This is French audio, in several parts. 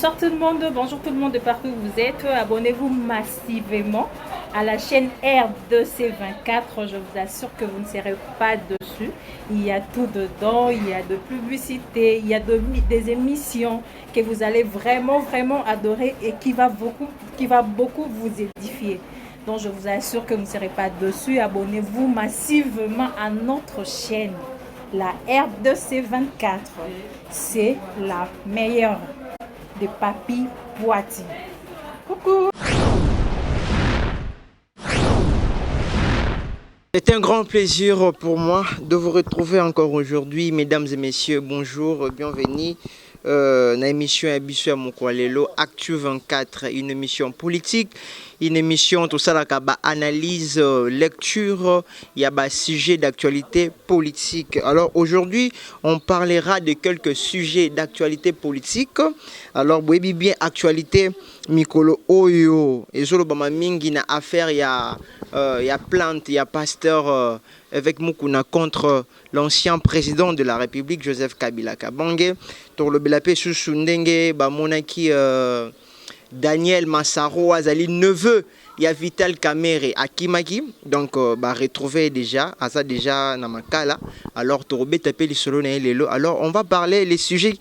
Bonsoir tout le monde, bonjour tout le monde de partout où vous êtes. Abonnez-vous massivement à la chaîne RDC24. Je vous assure que vous ne serez pas dessus. Il y a tout dedans, il y a de publicité, il y a des émissions que vous allez vraiment adorer et qui va beaucoup vous édifier. Donc je vous assure que vous ne serez pas dessus. Abonnez-vous massivement à notre chaîne. La RDC24, c'est la meilleure de Papi Poiti. Coucou! C'est un grand plaisir pour moi de vous retrouver encore aujourd'hui, mesdames et messieurs. Bonjour, bienvenue. Dans l'émission Abisso à Mokwalelo, Actu 24, une émission politique, une émission tout ça là analyse, lecture, il y a un sujet d'actualité politique. Alors aujourd'hui, on parlera de quelques sujets d'actualité politique. Alors vous voyez bien actualité Mikolo Oyo et Zolo Bama Mingi na affaire il y a plainte, il y a pasteur avec Mukuna contre l'ancien président de la République Joseph Kabila Kabange. Pour le Belapé Soussundenge, Bamonaki Daniel Massaro Azali neveu, il y a Vital Kamere Akimaki, donc retrouvé déjà, à ça déjà Namakala. Alors Tourbe tapé les solo lelo. Alors on va parler les sujets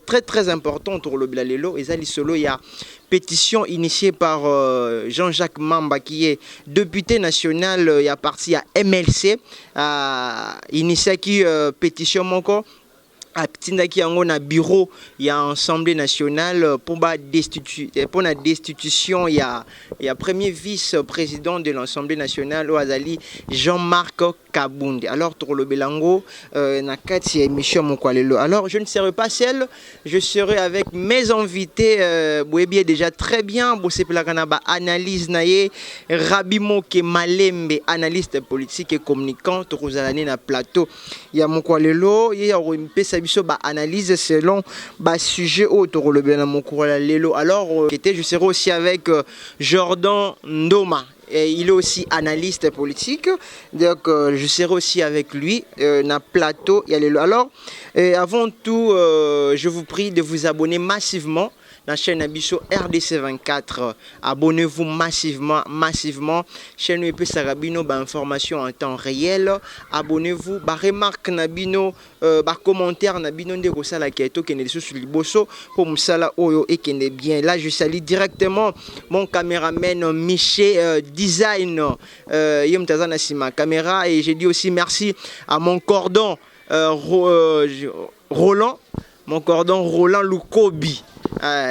très importants pour le Belalelo. Et ça les solo il y a pétition initiée par Jean-Jacques Mamba qui est député national, il y a parti à MLC, initié qui pétition encore. Qui a un bureau, il y a Assemblée nationale pour la destitution, il y a premier vice-président de l'Assemblée nationale, Oazali Jean-Marc Kabound. Alors, pour le Belango, Nakati émission Mokwalelo. Alors, je ne serai pas seul, je serai avec mes invités. Bouébi est déjà très bien. Boussé Plakanaba, analyse naye. Rabimo Malembe, analyste politique et communicant. Torozalani na plateau. Il y a Mokwalelo, il y a analyse selon sujet autour le Lelo. Alors je serai aussi avec Jordan Ndoma. Et il est aussi analyste politique, donc je serai aussi avec lui dans plateau. Alors avant tout, je vous prie de vous abonner massivement la chaîne Abisso RDC24. Abonnez-vous massivement. Chaîne EP Sarabino, information en temps réel. Abonnez-vous, remarque Nabino, commentaire Nabino de Rosala Keto qui est sur Liboso pour Moussala Oyo et qui est bien. Là, je salue directement mon caméraman Miché Design, Yom Tazana Sima caméra, et j'ai dit aussi merci à mon cordon Roland. Mon cordon Roland Lukobi.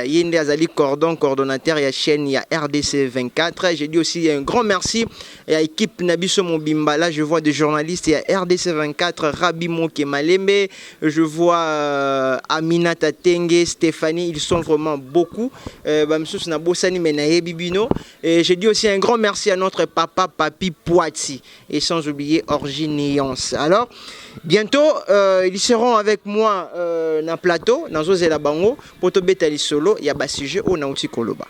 Il y a Azali coordonnateur, il y a chaîne, il y a RDC 24. J'ai dit aussi un grand merci à l'équipe Nabiso Mobimba. Là, je vois des journalistes, il y a RDC 24, Rabimo Malembe, je vois Aminata Tenge, Stéphanie, ils sont vraiment beaucoup. Et j'ai dit aussi un grand merci à notre papa Papi Poiti et sans oublier Orginiance. Alors, bientôt, ils seront avec moi dans le plateau, dans Zozela Bango, pour te bêter solo, il y a un sujet au Nauti Koloba.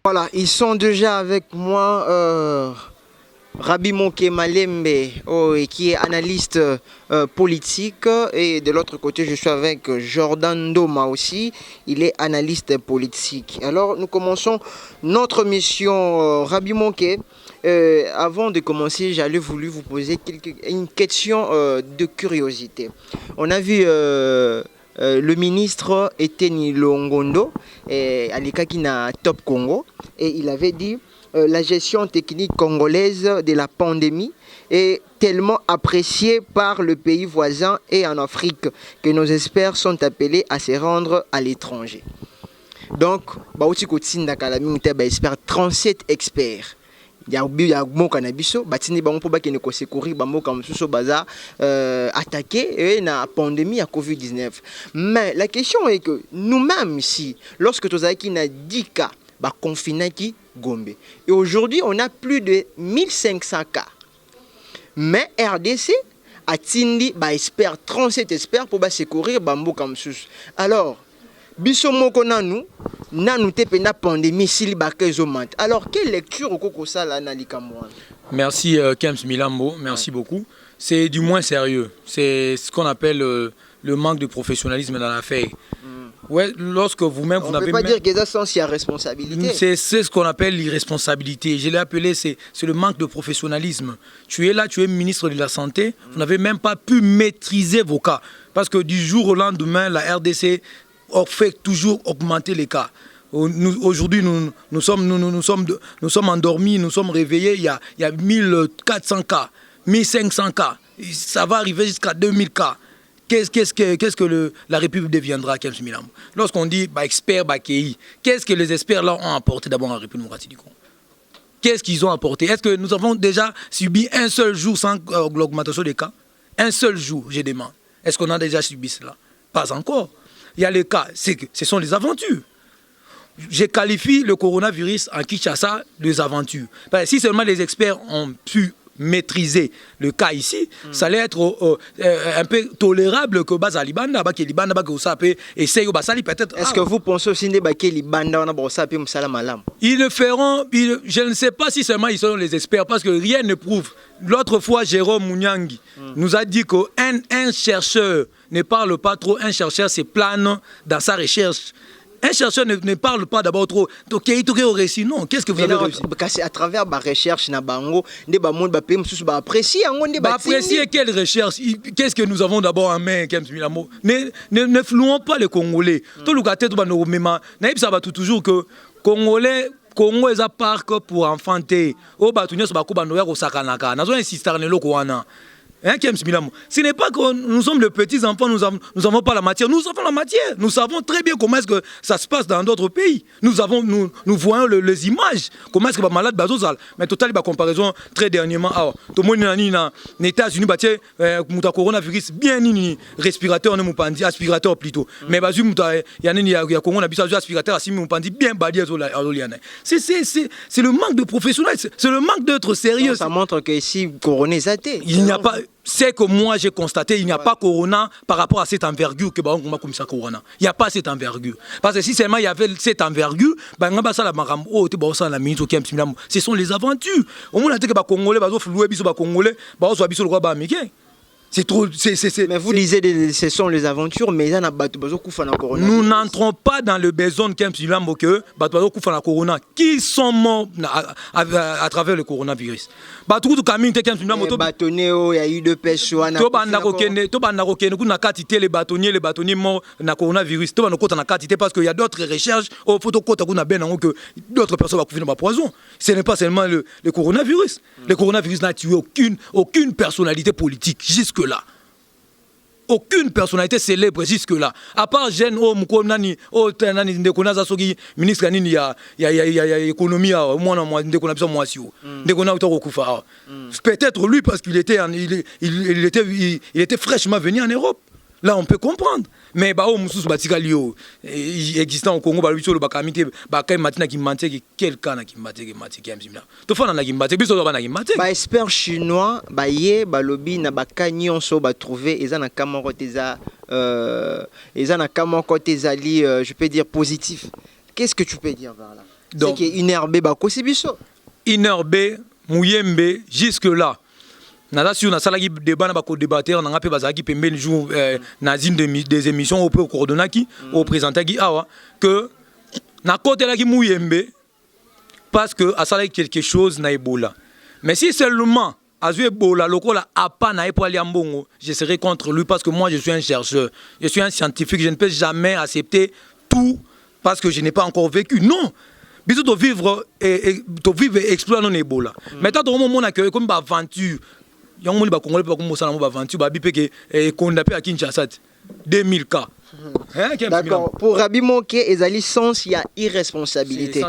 Voilà, ils sont déjà avec moi. Rabi Moke Malembe, qui est analyste politique, et de l'autre côté je suis avec Jordan Ndoma aussi, il est analyste politique. Alors nous commençons notre mission. Rabi Moke, avant de commencer, j'allais voulu vous poser une question de curiosité. On a vu le ministre Eteni Longondo à l'Ikakina Top Congo, et il avait dit la gestion technique congolaise de la pandémie est tellement appréciée par le pays voisin et en Afrique que nos experts sont appelés à se rendre à l'étranger. Donc, 37 experts. Il y a un cannabis, batini bango pour bakene ko secourir bango comme sous baza attaqué na pandémie à Covid-19. Mais la question est que nous-mêmes ici, lorsque tu as qui na 10 cas, ba confiné qui Gombe. Et aujourd'hui, on a plus de 1500 cas. Mais RDC a tindi ba expert 37 experts pour ba secourir bango comme sous. Alors, biso moko nanu te pena pandémie sili bakezomant. Alors quelle lecture au koko sala na likamwa? Merci Kems Milambo, merci beaucoup. C'est du moins sérieux. C'est ce qu'on appelle le manque de professionnalisme dans l'affaire. Ouais, lorsque vous-même, vous n'avez pas dire qu'il y a sens, il y a responsabilité. C'est ce qu'on appelle l'irresponsabilité. Je l'ai appelé, c'est le manque de professionnalisme. Tu es là, tu es ministre de la Santé, vous n'avez même pas pu maîtriser vos cas. Parce que du jour au lendemain, la RDC fait toujours augmenter les cas. Aujourd'hui, nous sommes endormis, nous sommes réveillés, il y a 1400 cas, 1500 cas. Ça va arriver jusqu'à 2000 cas. Qu'est-ce que la République deviendra, Kems Milambo? Lorsqu'on dit expert, KI, qu'est-ce que les experts là ont apporté d'abord en République démocratique du Congo? Qu'est-ce qu'ils ont apporté? Est-ce que nous avons déjà subi un seul jour sans l'augmentation des cas? Un seul jour, je demande. Est-ce qu'on a déjà subi cela? Pas encore. Il y a les cas, ce sont les aventures. Je qualifie le coronavirus en Kinshasa des aventures. Parce que si seulement les experts ont pu maîtriser le cas ici, ça allait être un peu tolérable que Baza Libanda, essaye peut-être. Est-ce que vous pensez aussi que Libanda ils le feront, je ne sais pas si seulement ils sont les experts, parce que rien ne prouve. L'autre fois, Jérôme Mouniangi nous a dit qu'un chercheur ne parle pas trop, un chercheur se plane dans sa recherche. Un chercheur ne parle pas d'abord trop. Donc, réussi. Non, qu'est-ce que vous avez réussi? À travers ma recherche, apprécier quelle recherche? Qu'est-ce que nous avons d'abord en main? Ne flouons pas les Congolais. Toujours que Congolais. Congo est un parc pour enfanter. Ce n'est pas que nous sommes les petits enfants, nous n'avons pas la matière. Nous avons la matière. Nous savons très bien comment est-ce que ça se passe dans d'autres pays. Nous voyons les images. Comment est-ce que les malades bazozal. Mais total, la comparaison très dernièrement. Tout le monde aux États-Unis, le coronavirus, bien respirateur, aspirateur plutôt. Mais il y a Congo, aspirateur, bien badier. C'est le manque de professionnalisme. C'est le manque d'être sérieux. Ça montre que ici, Corona est athée. Il n'y a pas. C'est que moi j'ai constaté, il n'y a pas Corona par rapport à cette envergure que on comme ça Corona. Il n'y a pas cette envergure. Parce que si seulement il y avait cette envergure, ce sont les aventures. Au moins que Congolais, Congolais, c'est trop. Mais vous lisez, ce sont les aventures, mais il y a Corona. Nous n'entrons pas dans le besoin que Corona. Qui sont morts à travers le coronavirus? Il y a eu deux personnes. Les bâtonniers morts na coronavirus. Parce qu'il y a d'autres recherches. Que d'autres personnes vont courir dans poison. Ce n'est pas seulement le coronavirus. Le coronavirus n'a tué aucune personnalité politique jusque-là. Aucune personnalité célèbre jusque-là. À part Jeanne ministre économie, peut-être lui parce qu'il était fraîchement venu en Europe. Là, on peut comprendre. Mais existant au Congo, expert chinois, balobi na bakanyon so ba trouver ezana kamoko teza je peux dire positif. Qu'est-ce que tu peux dire par là? C'est que une herbe bakosi biso. Une herbe Mouyembe jusque là. Nada na salagi débat na ba co-débatteur na ngape bazaki pembeni jour na zine des émissions au coordonnaki au présentaki awa que na côté la ki Mouyembe parce que a salagi quelque chose na Ebola. Mais si seulement azu Ebola lokola apa na epali ambongo, je serai contre lui parce que moi je suis un chercheur, je suis un scientifique, je ne peux jamais accepter tout parce que je n'ai pas encore vécu. Non. Bisous de vivre et explorer non Ebola. Maintenant dans moment na que comme aventure il y a un monde qui a condamné à Kinshasa 2000 cas. D'accord. Pour Rabi Moké, il y a licence, il y a irresponsabilité.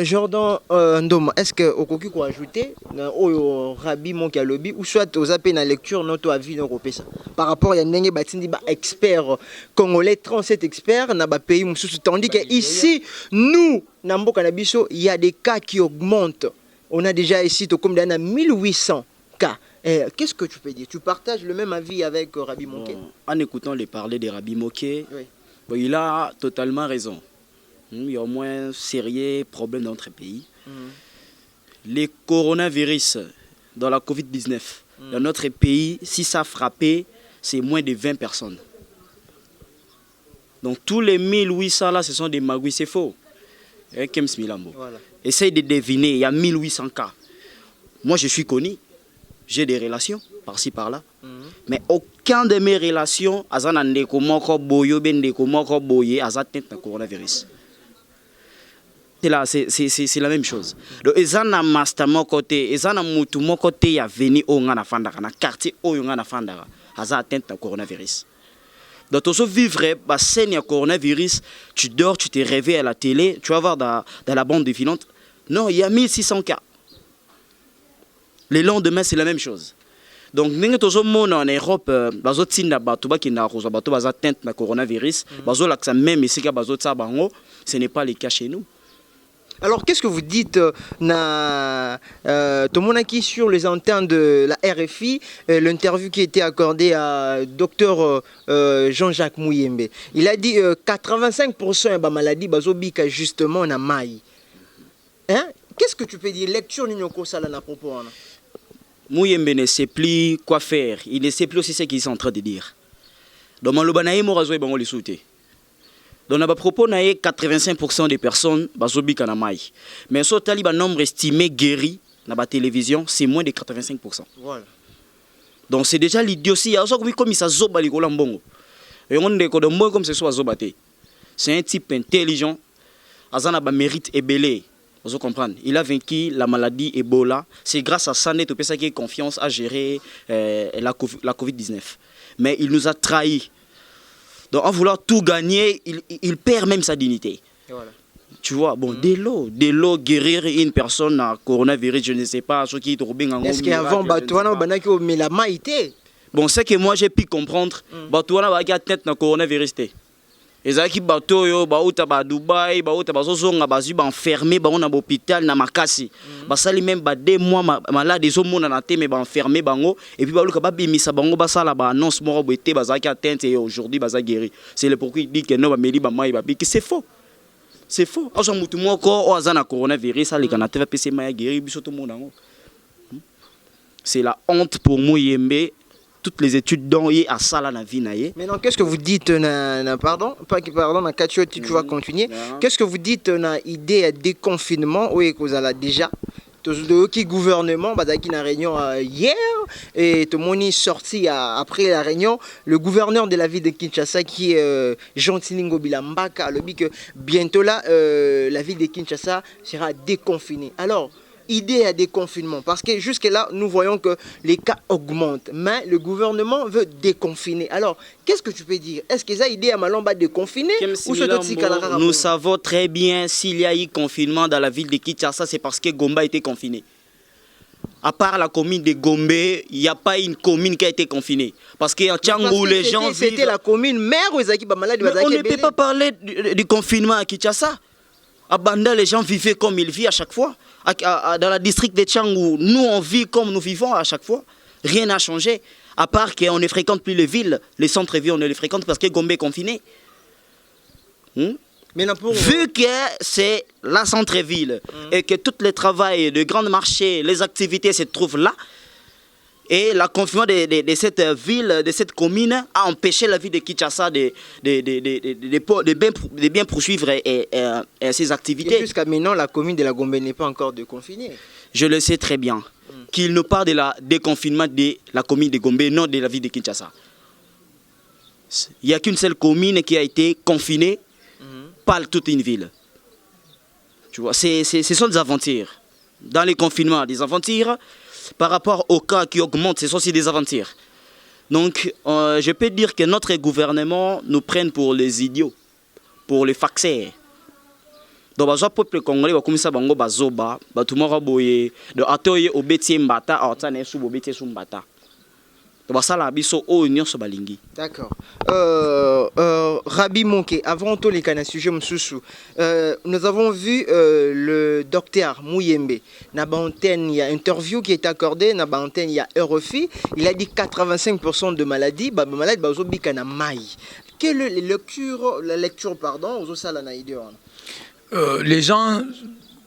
Jordan Ndoma, est-ce que vous pouvez ajouter au Rabi Moké à lobby ou soit aux appels à lecture notre avis européen par rapport à Nenge Batindi expert congolais 37 experts dans le pays tandis que ici nous Nambo Kanabiso il y a des cas qui augmentent. On a déjà ici comme dans 1800 cas. Qu'est-ce que tu peux dire? Tu partages le même avis avec Rabi Moké? En écoutant les parler de Rabi Moké, oui. Il a totalement raison. Il y a au moins sérieux problème dans notre pays. Les coronavirus dans la Covid-19 dans notre pays, si ça frappait, c'est moins de 20 personnes. Donc tous les 1800 là, ce sont des magouilles, c'est faux. Kems Milambo. Voilà. Essaye de deviner, il y a 1800 cas. Moi, je suis connu, j'ai des relations par-ci par-là, mais aucun de mes relations, azana ndeko moko boyo ben ndeko moko boye azatnet na coronavirus. C'est la même chose. Donc, ezana master moko te, ezana mutu moko te ya veni o nga na fandaka na quartier o nga na fandaka azatnet na coronavirus. Donc, tu vivre la scène du coronavirus, tu dors, tu te réveilles à la télé, tu vas voir dans la bande défilante. Non, il y a 1600 cas. Le lendemain, c'est la même chose. Donc, nous sommes en Europe, nous sommes le coronavirus, ce n'est pas le cas chez nous. Alors, qu'est-ce que vous dites Tomonaki sur les antennes de la RFI, l'interview qui a été accordée à Dr Jean-Jacques Mouyembe. Il a dit 85% de la maladie bazobika justement en maï. Hein? Qu'est-ce que tu peux dire? Lecture Ninyoko Salana à propos. Mouyembe ne sait plus quoi faire. Il ne sait plus aussi ce qu'ils sont en train de dire. Donc, Malobanaï Morazo et Bango les souhaiter. Donc, à propos, 85% des personnes bazobi kanamai. Mais sur le nombre estimé guéri dans la télévision, c'est moins de 85%. Voilà. Donc, c'est déjà l'idiotie. Comme ça zoba les golambongo. Et on dit que moi comme ce soit zobate. C'est un type intelligent. Azana ba mérite et belé. Vous comprenez? Il a vaincu la maladie Ebola. C'est grâce à ça que tu as confiance à gérer la Covid-19. Mais il nous a trahis. Donc, en voulant tout gagner, il perd même sa dignité. Voilà. Tu vois, bon, dès l'eau, guérir une personne à coronavirus, je ne sais pas, ce qui est trop bien. Est-ce qu'avant, mais la maïté? Bon, c'est que moi j'ai pu comprendre, Batouana va avoir tête dans coronavirus. Les gens qui bateau yo bauta ba Dubaï bauta ba zozonga bazu ba enfermé ba on a hôpital na makasi ba sali même ba 2 mois malade zo mona na te mais ba enfermé bango et puis ba luka ba bimisa bango ba sala ba annonce moko boité ba zaki atteinte et aujourd'hui ba za guéri. C'est le pourquoi il dit que non ba meli ba mai ba que c'est faux. C'est faux. Azo mutu moko o azana coronavirus ali kana te va pese mai guéri biso to mona ngo. C'est la honte pour Mouyembe. Toutes les études dont il y a ça dans la vie. Maintenant, qu'est-ce que vous dites, pardon, tu vas continuer. Qu'est-ce que vous dites, idée de déconfinement, oui, que vous avez déjà, le gouvernement, qui a une réunion hier, et tout le monde est sorti après la réunion, le gouverneur de la ville de Kinshasa, qui est Jean-Tilingo Bilambaka, a dit que bientôt là, la ville de Kinshasa sera déconfinée. Alors, idée à déconfinement, parce que jusque-là, nous voyons que les cas augmentent, mais le gouvernement veut déconfiner. Alors, qu'est-ce que tu peux dire? Est-ce qu'ils ont idée à Malamba de déconfiner ou nous savons très bien s'il y a eu confinement dans la ville de Kinshasa, c'est parce que Gomba a été confiné. À part la commune de Gombe, il n'y a pas une commune qui a été confinée. Parce qu'en Tchangou, les gens vivent... C'était la commune mère ou Ezaki Bamalade? On ne peut pas parler du confinement à Kinshasa. À Banda, les gens vivaient comme ils vivent à chaque fois. Dans le district de Tchangou, nous on vit comme nous vivons à chaque fois. Rien n'a changé. À part qu'on ne fréquente plus les villes, les centres-villes on ne les fréquente parce que Gombe est confiné. Vu que c'est la centre-ville et que tout le travail, de grands marchés, les activités se trouvent là, et le confinement de cette ville, de cette commune, a empêché la ville de Kinshasa de bien poursuivre ses activités. Et jusqu'à maintenant, la commune de la Gombe n'est pas encore déconfinée. Je le sais très bien. Qu'il nous parle de la déconfinement de la commune de Gombe, non de la ville de Kinshasa. Il n'y a qu'une seule commune qui a été confinée par toute une ville. Tu vois, ce sont des aventures. Dans les confinements, des aventures. Par rapport aux cas qui augmentent, ce sont aussi des aventures. Donc, je peux dire que notre gouvernement nous prenne pour les idiots, pour les faxés. Donc, le peuple congolais va commencer à bango bazoba, batumora boye, de atoye obeti mbata, atane sou obeti sou mbata. Donc, ça la biso o union so balingi. D'accord. Rabi Monke, avant tout les canaux sujet msusu, nous avons vu le docteur Mouyembe. Il y a une interview qui est accordée, il y a RFI, il a dit 85% de maladies, maladies bazobika na mai. Quelle est la lecture aux salles les gens,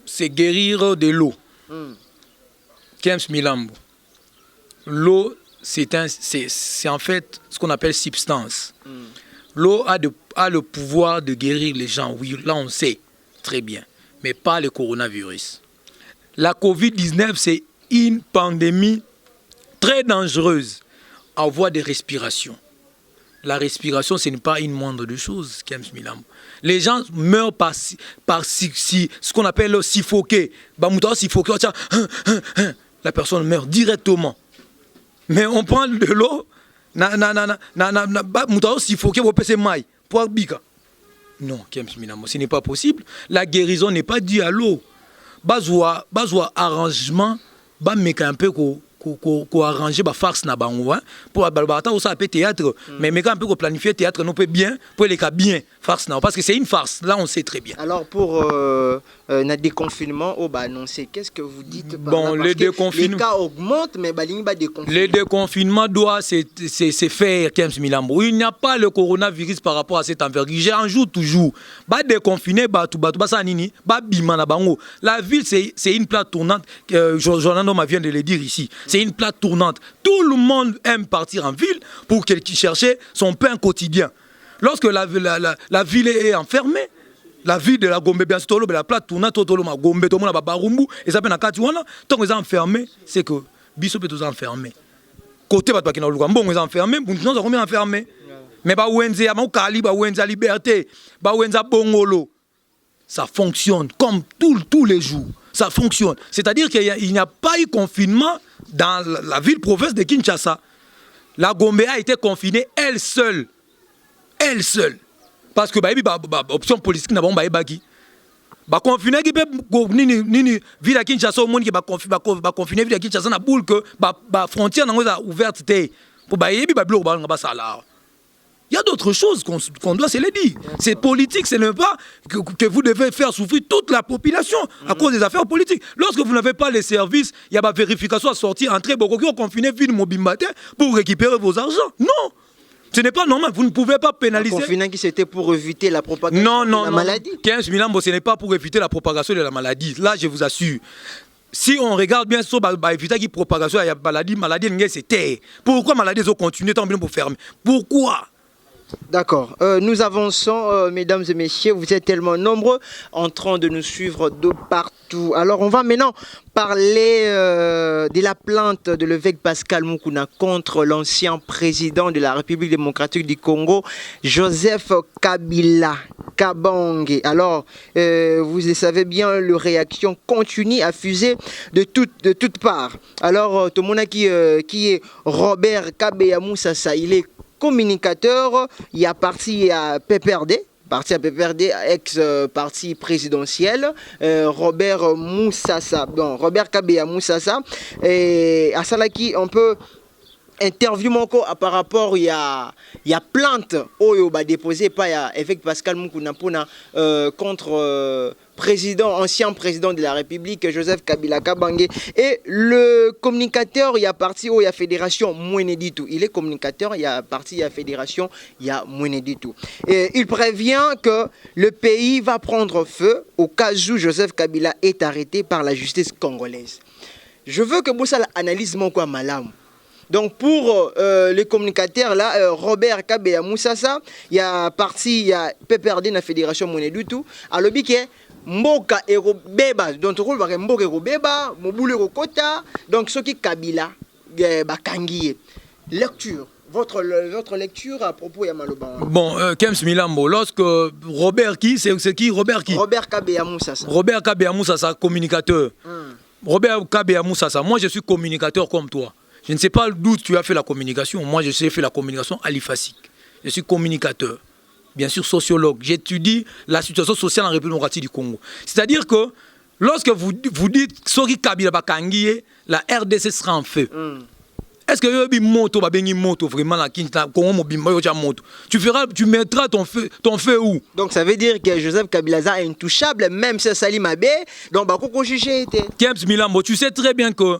c'est guérir de l'eau. Kems Milambo. L'eau, c'est en fait ce qu'on appelle substance. L'eau a le pouvoir de guérir les gens, oui, là on sait très bien, mais pas le coronavirus. La Covid-19, c'est une pandémie très dangereuse en voie de respiration. La respiration, ce n'est pas une moindre de choses, Kems Milambo. Les gens meurent par ce qu'on appelle suffoquer. La personne meurt directement. Mais on prend de l'eau, non, Kems Milambo, ce n'est pas possible. La guérison n'est pas due à l'eau. Bazwa arrangement, mais un peu qu'on arrange la farce na bango pour balbata ou ça peut théâtre mais un peu qu'on planifie théâtre non peut bien pour les cas bien farce na parce que c'est une farce là on sait très bien. Alors pour na déconfinement oh bah annoncé qu'est-ce que vous dites bon là, les cas augmentent mais bah déconfinement. Le déconfinement doit se faire Kems Milambo. Il n'y a pas le coronavirus par rapport à cette envergure. J'en joue toujours. Bah déconfiner bah tout bah ça nini bah bima na bango. La ville c'est une plaque tournante Jonathan vient de le dire ici. C'est une plaque tournante. Tout le monde aime partir en ville pour chercher son pain quotidien. Lorsque la ville est enfermée, la ville de la Gombe, bien sûr, la plaque tournante, la Gombe, tout le monde a barumbu, et ça peut être tant qu'ils sont enfermés, c'est que Bissot peut tous enfermer. Côté de qui bon, ils sont enfermés, nous sommes enfermés. Mais Bawenze, Kali, Bawenze, Liberté, Bawenze, Bongolo, ça fonctionne comme tous les jours. Ça fonctionne. C'est-à-dire qu'il n'y a pas eu confinement dans la ville-province de Kinshasa. La Gombe a été confinée elle seule. Elle seule. Parce que l'option politique n'a pas été confinée. La ville de Kinshasa, au monde qui va confiner la ville de Kinshasa, na boule que la frontière n'a ouverte. Pour il y a d'autres choses qu'on doit se le dire. C'est politique, ce n'est pas que vous devez faire souffrir toute la population à cause des affaires politiques. Lorsque vous n'avez pas les services, il y a ma vérification à sortir, entrer, beaucoup qui ont confiné ville Mobimbaté pour récupérer vos argents. Non, ce n'est pas normal. Vous ne pouvez pas pénaliser. Confinement qui c'était pour éviter la propagation de la maladie. 15 000 ans, ce n'est pas pour éviter la propagation de la maladie. Là, je vous assure. Si on regarde bien sur éviter la propagation de la maladie, c'était. Pourquoi maladie ont continué tant bien pour fermer? Pourquoi? D'accord. Nous avançons, mesdames et messieurs. Vous êtes tellement nombreux en train de nous suivre de partout. Alors, on va maintenant parler de la plainte de l'évêque Pascal Mukuna contre l'ancien président de la République démocratique du Congo, Joseph Kabila Kabange. Alors, vous le savez bien, la réaction continue à fuser de toutes parts. Alors, tout le monde qui est Robert Kabeya Moussassa, il est communicateur, il y a parti à PPRD, ex-parti présidentiel, Robert Moussassa, bon, Robert Kabeya Moussassa, et à Salaki, on peut interview par rapport il y a plainte oyo ba déposé par évêque Pascal Mukuna contre ancien président de la République Joseph Kabila Kabange et le communicateur il y a parti il y a fédération Mweneditu, il est communicateur il y a parti il y a fédération il y a Mweneditu et il prévient que le pays va prendre feu au cas où Joseph Kabila est arrêté par la justice congolaise. Je veux que vous analysez mon quoi malam. Donc pour les communicateurs là, Robert Kabeya Moussassa, il y a PPRD na Fédération Mweneditu, à l'objet que Mboka ero beba, donc on va Mboka ero beba, Mobule ero kota, donc ce qui Kabila bakangiye. Lecture. Votre lecture à propos de Maloban. Bon, Kems Milambo, lorsque Robert c'est qui Robert qui? Robert Kabeya Moussassa. Robert Kabeya Moussassa, communicateur. Robert Kabeya Moussassa, moi je suis communicateur comme toi. Je ne sais pas d'où tu as fait la communication. Moi, je sais faire la communication à l'IFASIC. Je suis communicateur, bien sûr sociologue. J'étudie la situation sociale en République démocratique du Congo. C'est-à-dire que lorsque vous dites Soki Kabila Bakangiye, la RDC sera en feu. Est-ce que vraiment tu mettras ton feu où? Donc ça veut dire que Joseph Kabila est intouchable, même si Salim Abé, donc Bakoko jugé était. Kems Milambo, tu sais très bien que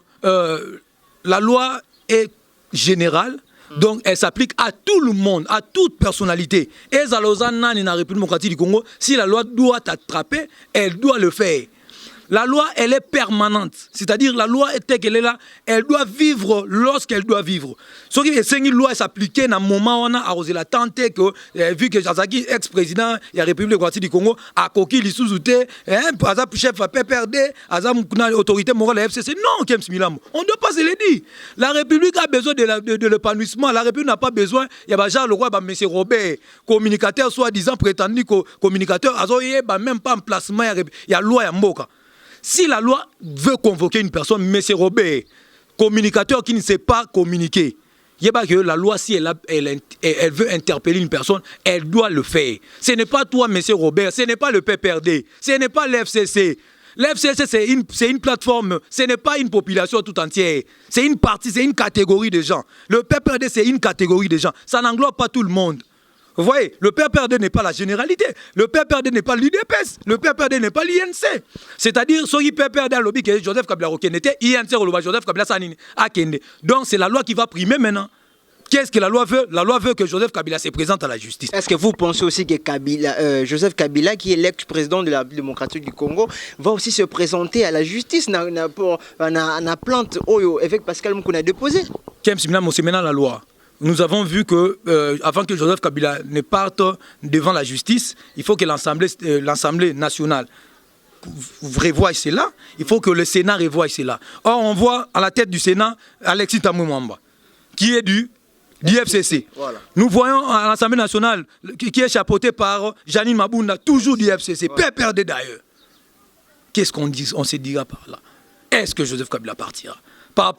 la loi est générale, donc elle s'applique à tout le monde, à toute personnalité. Et Zalozana dans la République démocratique du Congo, si la loi doit t'attraper, elle doit le faire. La loi, elle est permanente. C'est-à-dire, la loi, telle qu'elle est là, elle doit vivre lorsqu'elle doit vivre. Ce qui est une loi s'appliquer dans le moment où on a arrosé la tante, vu que Jazaki, ex-président de la République du Congo, a coquille les sous-outés, chef à PPRD, autorité morale de la FCC. Non, Kems Milambo. On ne doit pas se le dire. La République a besoin de l'épanouissement. La République n'a pas besoin. Il y a déjà le roi, M. Robert, communicateur, soi-disant prétendu communicateur, il n'y a même pas en placement, il y a loi à Mboka. Si la loi veut convoquer une personne, M. Robert, communicateur qui ne sait pas communiquer, il y a que la loi, si elle veut interpeller une personne, elle doit le faire. Ce n'est pas toi, M. Robert, ce n'est pas le PPRD, ce n'est pas l'FCC. L'FCC, c'est une plateforme, ce n'est pas une population tout entière. C'est une partie, c'est une catégorie de gens. Le PPRD, c'est une catégorie de gens. Ça n'englobe pas tout le monde. Vous voyez, le PPRD n'est pas la généralité. Le PPRD n'est pas l'UDPS. Le PPRD n'est pas l'INC. C'est-à-dire, ce qui PPRD a lobby que Joseph Kabila Okende, INC Joseph Kabila Sanini Akende. Donc, c'est la loi qui va primer maintenant. Qu'est-ce que la loi veut? La loi veut que Joseph Kabila se présente à la justice. Est-ce que vous pensez aussi que Joseph Kabila, qui est l'ex-président de la République démocratique du Congo, va aussi se présenter à la justice dans la plainte avec Pascal Moukouna déposé? Kems Milambo, c'est maintenant la loi. Nous avons vu que, avant que Joseph Kabila ne parte devant la justice, il faut que l'Assemblée nationale revoie cela. Il faut que le Sénat revoie cela. Or, on voit à la tête du Sénat Alexis Tambwe Mwamba, qui est du FCC. Voilà. Nous voyons à l'Assemblée nationale, qui est chapeauté par Janine Mabunda, toujours du FCC, PPRD d'ailleurs. Qu'est-ce qu'on dit, on se dira par là? Est-ce que Joseph Kabila partira?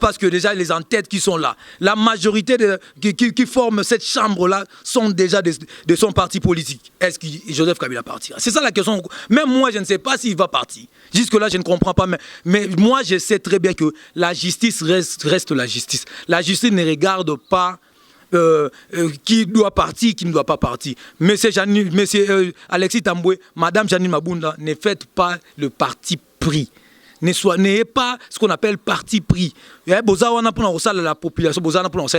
Parce que déjà les en-têtes qui sont là, la majorité qui forment cette chambre-là sont déjà de son parti politique. Est-ce que Joseph Kabila partira? C'est ça la question. Même moi, je ne sais pas s'il va partir. Jusque-là, je ne comprends pas. Mais moi, je sais très bien que la justice reste la justice. La justice ne regarde pas qui doit partir, qui ne doit pas partir. Monsieur Alexis Tambwe, Madame Janine Mabunda, ne faites pas le parti pris. N'ayez pas ce qu'on appelle parti pris. La population,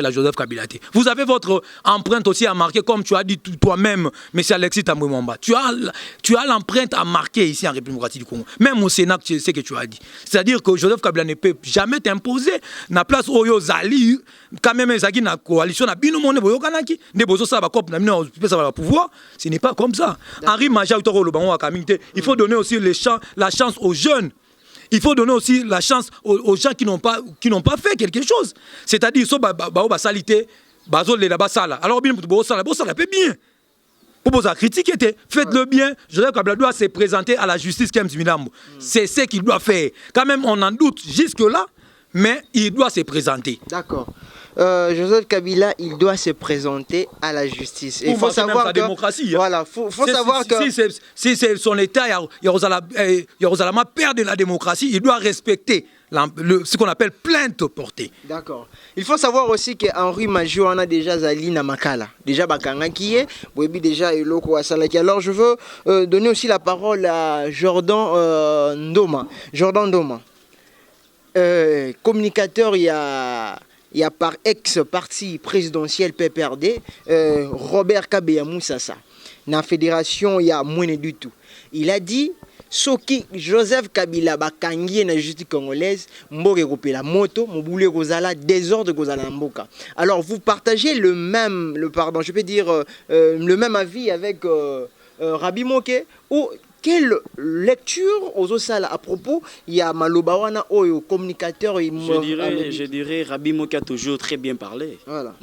la Joseph Kabila. Vous avez votre empreinte aussi à marquer, comme tu as dit toi-même, M. Alexis Tambwe Mwamba. Tu as l'empreinte à marquer ici en République démocratique du Congo. Même au Sénat, c'est ce que tu as dit. C'est-à-dire que Joseph Kabila ne peut jamais t'imposer. Na place Oyo Zali, quand même, Zagi na coalition, na bino monde boyo kanaki, ne bozo sa ba cop na bino ça pouvoir. Ce n'est pas comme ça. Henri Maja utoro lo bango akamite. Il faut donner aussi la chance aux jeunes. Il faut donner aussi la chance aux gens qui n'ont pas fait quelque chose. C'est-à-dire, alors bien, bien. Pour vous critiquer, faites-le bien. Joseph Kabila doit se présenter à la justice Kems Milambo. C'est ce qu'il doit faire. Quand même, on en doute jusque-là, mais il doit se présenter. D'accord. Joseph Kabila, il doit se présenter à la justice. Il faut savoir que démocratie. Voilà, faut savoir que si c'est son État, Yeruzalama perd de la démocratie, il doit respecter ce qu'on appelle plainte portée. D'accord. Il faut savoir aussi qu'Henri Majo en a déjà Zali Namakala. Déjà Bakanga qui est, Webi déjà Eloko Asalaki. Alors je veux donner aussi la parole à Jordan Ndoma. Jordan Ndoma. Communicateur, il y a par ex-parti présidentiel PPRD, Robert Kabila Moussassa. Dans la fédération, il y a moins du tout. Il a dit, Soki Joseph Kabila bakangi na justice congolaise, mboke kopela moto, mobule kozala désordre kozala mboka. Alors vous partagez le même avis avec Rabi Moke ou quelle lecture aux osala à propos il y a Malobawana Oyo communicateur je dirais Rabi Moke a toujours très bien parlé. Voilà.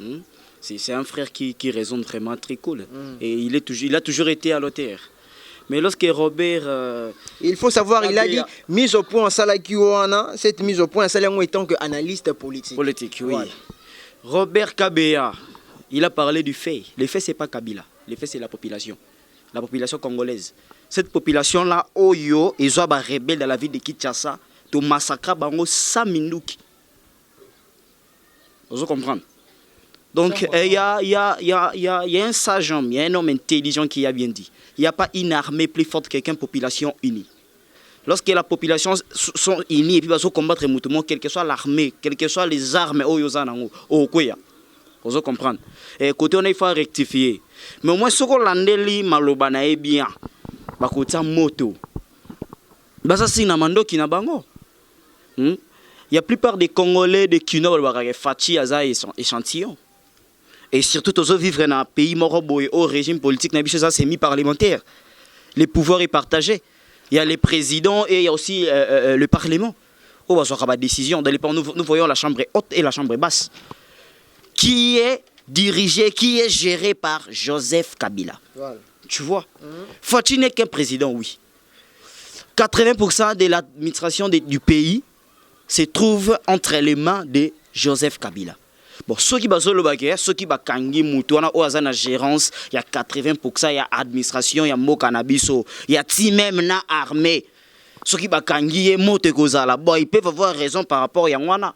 C'est un frère qui raisonne vraiment très cool et il a toujours été à l'auteur. Mais lorsque Robert... il faut savoir, Kabila, il a dit mise au point en Salakiwana, cette mise au point en Salakiwana étant qu'analyste politique. Politique, oui. Voilà. Robert Kabila, il a parlé du fait. Le fait, ce n'est pas Kabila. Le fait, c'est la population congolaise. Cette population-là, Oyo, ils ont des rebelles dans la ville de Kinshasa, de massacre bango 100 minutes. Vous comprenez? Donc, il y a un sage homme, il y a un homme intelligent qui a bien dit. Il n'y a pas une armée plus forte qu'une population unie. Lorsque la population sont unies et puis va se combattre mutuellement, quelle que soit l'armée, quelles que soient les armes, vous comprenez? Et côté on il faut rectifier. Mais au moins ce qu'on l'a dit, Malobana est bien. Bakotia moto. Baza sina mandoki na bango. Il y a plupart des Congolais de Kino Fachi Aza échantillon. Et surtout tous vivre dans un pays moroboy au régime politique na semi-parlementaire. Les pouvoirs est partagé. Il y a les présidents et il y a aussi le parlement. Où on a des décisions. Nous voyons la chambre haute et la chambre basse. Qui est dirigé, qui est géré par Joseph Kabila. Voilà. Tu vois, Fachi n'est qu'un président, oui. 80% de l'administration du pays se trouve entre les mains de Joseph Kabila. Bon, ceux qui basent le bagage, ceux qui basent Kangi Moutouana, ou la gérance, il y a 80%, il y a administration, il y a mo cannabiso, il y a même na armée. Ceux qui basent Kangi mote kozala, bon, ils peuvent avoir raison par rapport à Yangwana.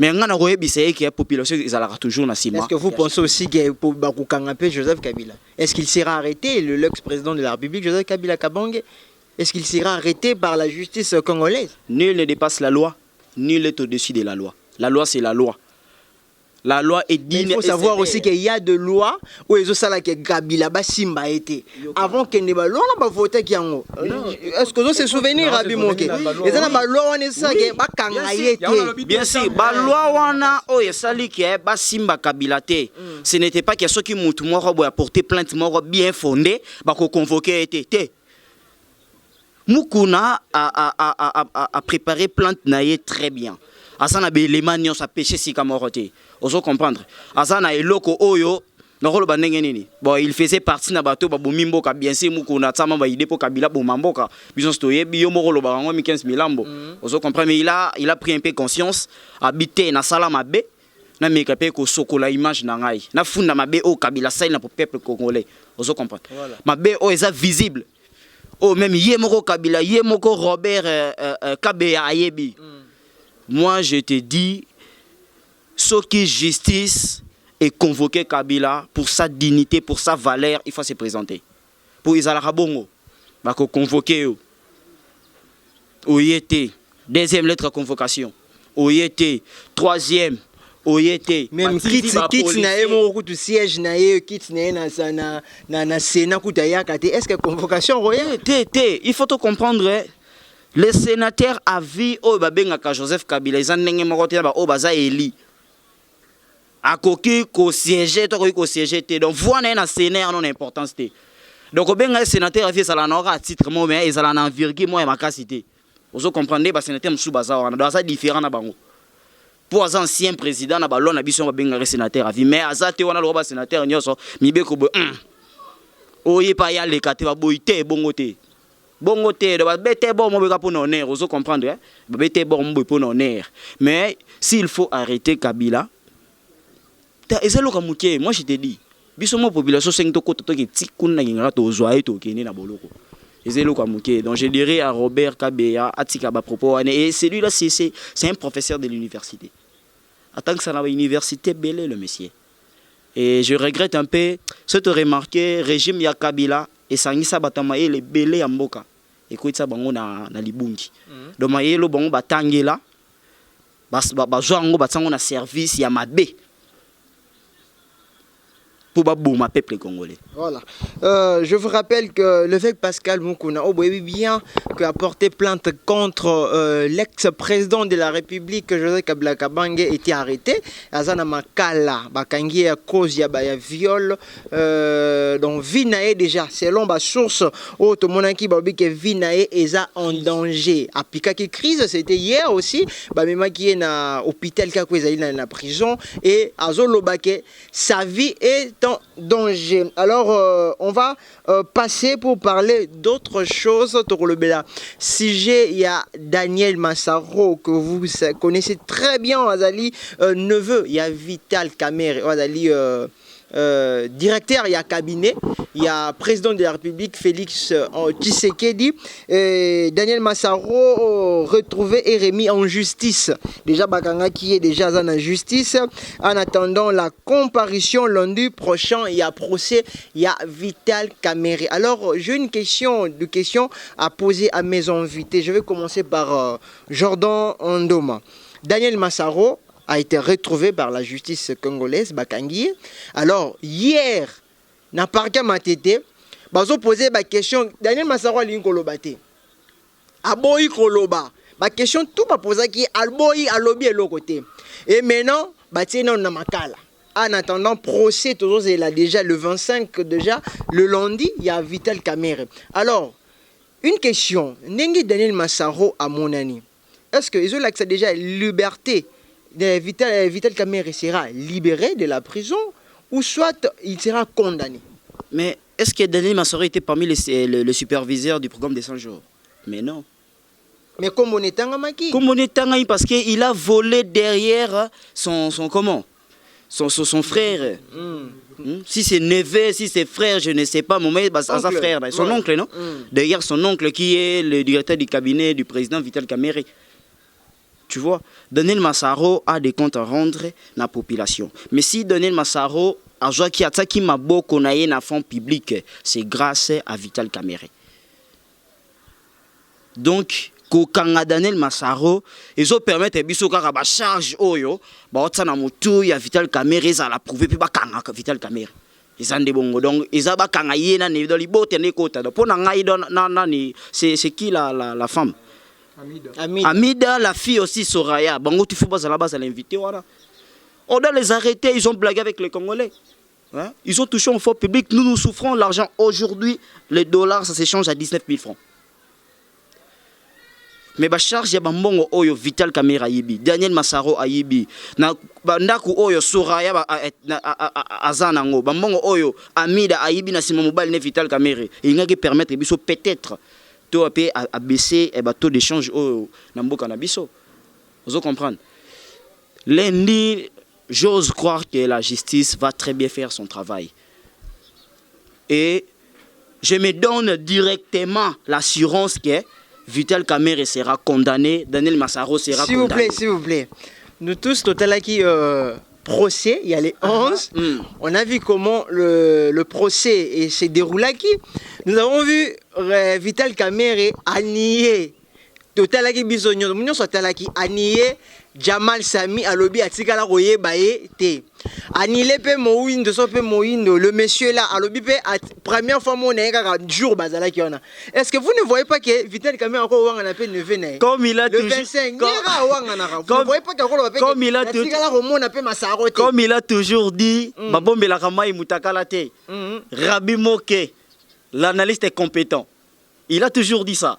Mais on a que la population est toujours dans Sima. Est-ce que vous pensez aussi que Joseph Kabila, est-ce qu'il sera arrêté, l'ex-président de la République, Joseph Kabila Kabange, est-ce qu'il sera arrêté par la justice congolaise? Nul ne dépasse la loi, nul n'est au-dessus de la loi. La loi, c'est la loi. La loi est digne. Il faut savoir aussi qu'il y a des lois où ils ont ça que Kabila Basimba été. Avant qu'il ne loi on a voté qui en est-ce que vous se souvenez Rabi Moke? Et ça la loi on est ça que bakanga été. Bien sûr, la loi on a oh sali qui est Basimba Kabila té. Ce n'était pas que ceux qui m'ont apporté plainte bien fondée ba ko convoquer été. Mukuna a préparé plainte naie très bien. Asana be élément nyos a péché si kamoroté. Oso comprendre. Asana eloko oyo nokolo bandenge nini. Bon, il faisait partie na bato ba bomimbo ka bien sûr mukuna tsama ba idée pour Kabila bomamboka. Bison stoye biyo mokolo ba ngo 15 milambo. Oso comprendre mais il a pris un peu conscience habité na sala mabe na mekape ko sokola image na ngai. Na funda mabe o Kabila sai na peuple congolais. Oso comprendre. Mabe o eza visible. Oh même yemoko Kabila, yemoko Robert Kabeya ayebi. Moi, je te dis, ce qui justice est convoqué Kabila pour sa dignité, pour sa valeur, il faut se présenter. Pour Isala Rabongo, il faut convoquer. Oyete, deuxième lettre de convocation. Oyete, troisième. Oyete. Même quitte na emo tu siège na ye quitte na Sénat kutaya kate. Est-ce que convocation royale? Il faut te comprendre. Les sénateurs à vie au babengaka Joseph Kabila ils ndenge moko te ba o baza eli akoki ko siéger to ko siéger te donc voilà na sénat non importance te donc benga sénateur à vie ça la n'aura titre mo mais ils allent en virgule moi makasité ozo comprendre ba sénateur msu baza wana donc ça différent na bango pour az ancien président na ba lona biso ba benga sénateur à vie mais azate wana lo ba sénateur nyoso mibeko bo oye pa ya le kate ba boité bongo te. Bon côté, bête bon mon pour honneur, vous comprendre, bête bon mon pour honneur. Mais s'il faut arrêter Kabila, c'est le cas moi je te dis, biso mo population 5 to koto ki tikuna ngara to zoaé to kene na boloko. C'est le cas donc je dirais à Robert Kabeya atika ba propos et celui-là c'est un professeur de l'université. En tant que ça na université belé le monsieur. Et je regrette un peu cette remarque régime ya Kabila et sangisa batama et les belé ya mboka. Écoute ça bango na libungi. Donc mayelo bango batangela bazwango batsango na service ya mabe. Pour baboma peuple congolais. Voilà. Je vous rappelle que l'évêque Pascal Mukuna bien a porté plainte contre l'ex-président de la République Joseph Kabila Kabange était arrêté. Azana Makala bakangi à cause ya viol donc Vinae déjà selon ma source auto monaki babi que Vinae est en danger. Apika qui crise c'était hier aussi même qui est na hôpital ka na prison et azolo bake sa vie est en danger. Alors on va passer pour parler d'autres choses. Sujet, il y a Daniel Massaro que vous connaissez très bien, Azali neveu, il y a Vital Kamerhe, Azali directeur, il y a cabinet, il y a président de la République Félix Tshisekedi. Daniel Massaro retrouvé et remis en justice. Déjà Bakanga qui est déjà en justice. En attendant la comparution lundi prochain, il y a procès, il y a Vital Kamerhe. Alors j'ai une question à poser à mes invités. Je vais commencer par Jordan Ndoma. Daniel Massaro a été retrouvé par la justice congolaise, Bakangi. Alors, hier, na parquet Matete, bazo posé la question, Daniel Massaro a linkolo baté. aboyi koloba ba question tout ba poser qui alboyi alobi et l'autre côté et maintenant ba tiena na makala en attendant procès toujours c'est là déjà le 25 déjà le lundi il y a Vital Kamerhe. Alors une question Nengi Daniel Massaro à mon ami, est-ce que ils ont l'accès déjà liberté de Vital Kamerhe sera libéré de la prison ou soit il sera condamné? Mais est-ce que Daniel Massaro était parmi le superviseur du programme des 100 jours? Mais non. Mais comme on est en Maki? Comme on est en parce qu'il a volé derrière son comment? Son frère. Si c'est neveu, si c'est frère, je ne sais pas, mais sa frère, son oncle, non? Derrière son oncle qui est le directeur du cabinet du président Vital Kamerhe. Tu vois, Daniel Massaro a des comptes à rendre à la population. Mais si Daniel Massaro a joué qui m'a beaucoup na fonds public, c'est grâce à Vital Kamerhe. Donc, quand Daniel Massaro, ils ont permis de faire des charges oyo, na mutu ya Vital Kamerhe ça l'a prouvé puis bakanga Vital Kamerhe. Ils ont des bons donc ils ont bakanga yena ne dans libote ne kota. Pour ngai c'est qui la femme? Amida, la fille aussi Soraya. Bango tu faut pas à la base à l'inviter voilà. On doit les arrêter, ils ont blagué avec les Congolais. Hein? Ils ont touché un fonds public, nous souffrons l'argent aujourd'hui, les dollars ça s'échange à 19 000 francs. Mais ba charge ya bambongo oyo Vital Kamerhe ayibi, Daniel Massaro ayibi, na bandaku oyo Soraya azanango, bambongo oyo Amida ayibi na sima mobile ne Vital Kamerhe. Il n'a que permettre biso peut-être to a baisser et taux d'échange au Namboka Nabiso. Vous comprenez? Lundi, j'ose croire que la justice va très bien faire son travail. Et je me donne directement l'assurance que Vital Kamerhe sera condamné, Daniel Massaro sera condamné. S'il vous plaît. Nous tous, total qui procès, il y a les 11. On a vu comment le procès s'est déroulé. Nous avons vu Vital Kamerhe nier total qui bisogno, nous sommes qui nier Jamal Sami alobi atikala roye baye te. Anile pe moindo so pe moindo le monsieur là alobi pe première fois mon nga jour bazala ki ona. Est-ce que vous ne voyez pas que Vital Kamerhe encore wanga na pe neve na? Comme il a toujours comme il a toujours dit babombe la kama imutakala te. Rabi Moke l'analyste est compétent. Il a toujours dit ça.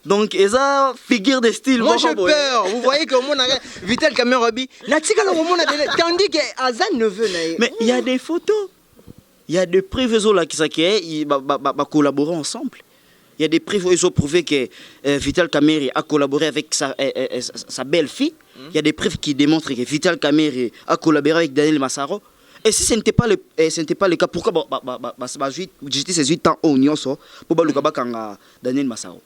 Donc, ils ont figure de style. Moi, j'ai peur. Vous voyez que mon Vital Kamerhe tandis que Azan ne veut. Mais il y a des photos. Il y a des preuves là qui collaborer ensemble. Il y a des preuves ils ont prouvé que Vital Kamerhe a collaboré avec sa belle-fille. Il y a des preuves qui démontrent que Vital Kamerhe a collaboré avec Daniel Massaro. Et si ce n'était pas le cas, pourquoi j'étais 18 ans au Union pour Daniel Massaro?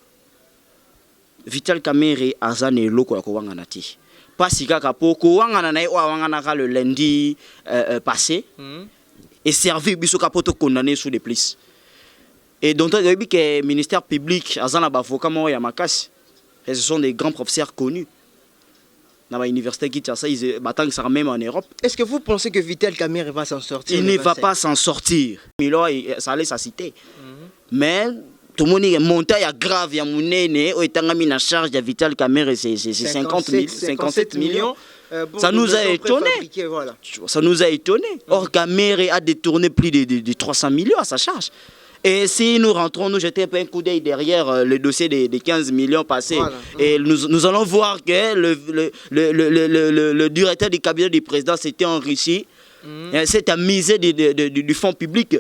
Vital Kamerhe azane loko ya kowangana ti. Pasi kaka po kowangana na wangana le lundi passé et servi biso kapoto condamné sous des plis. Et donc il y a que le ministère public azana ba avocat mo ya makasi. Et ce sont des grands professeurs connus. Dans l'université qui tient ça, ils battent ça même en Europe. Est-ce que vous pensez que Vital Kamerhe va s'en sortir? Il ne va pas s'en sortir. Milo ça allait sa cité. Mais tout le monde est monté à grave, il y a monnaie, et tangami na charge de Vital Kamerhe, c'est 57 millions. Ça nous a étonné. Voilà. Ça nous a étonné. Or, Kamerhe a détourné plus de 300 millions à sa charge. Et si nous rentrons, nous jetons un coup d'œil derrière le dossier des 15 millions passés. Voilà. Et nous allons voir que le directeur du cabinet du président s'était enrichi. C'est à miser du fonds public.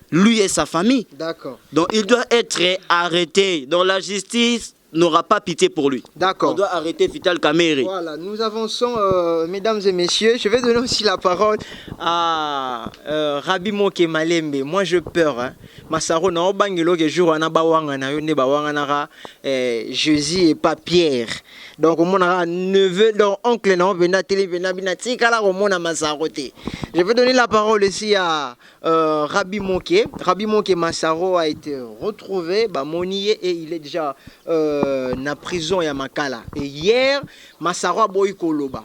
Lui et sa famille. D'accord. Donc il doit être arrêté. Donc la justice n'aura pas pitié pour lui. D'accord. On doit arrêter Vital Kamerhe. Voilà, nous avançons, mesdames et messieurs. Je vais donner aussi la parole à Rabi Moke Malembe. Moi, je peur. Hein. Massaro na obangelo ke jour na bawanga na yone bawanga na Jésus et pas Pierre. Donc on a neveu donc oncle non bena télé bena binati kala on a Massaro te. Je vais donner la parole ici à Rabi Moke. Rabi Moke Massaro a été retrouvé Monier et il est déjà na prison ya Makala. Et hier Massaro a boy koloba.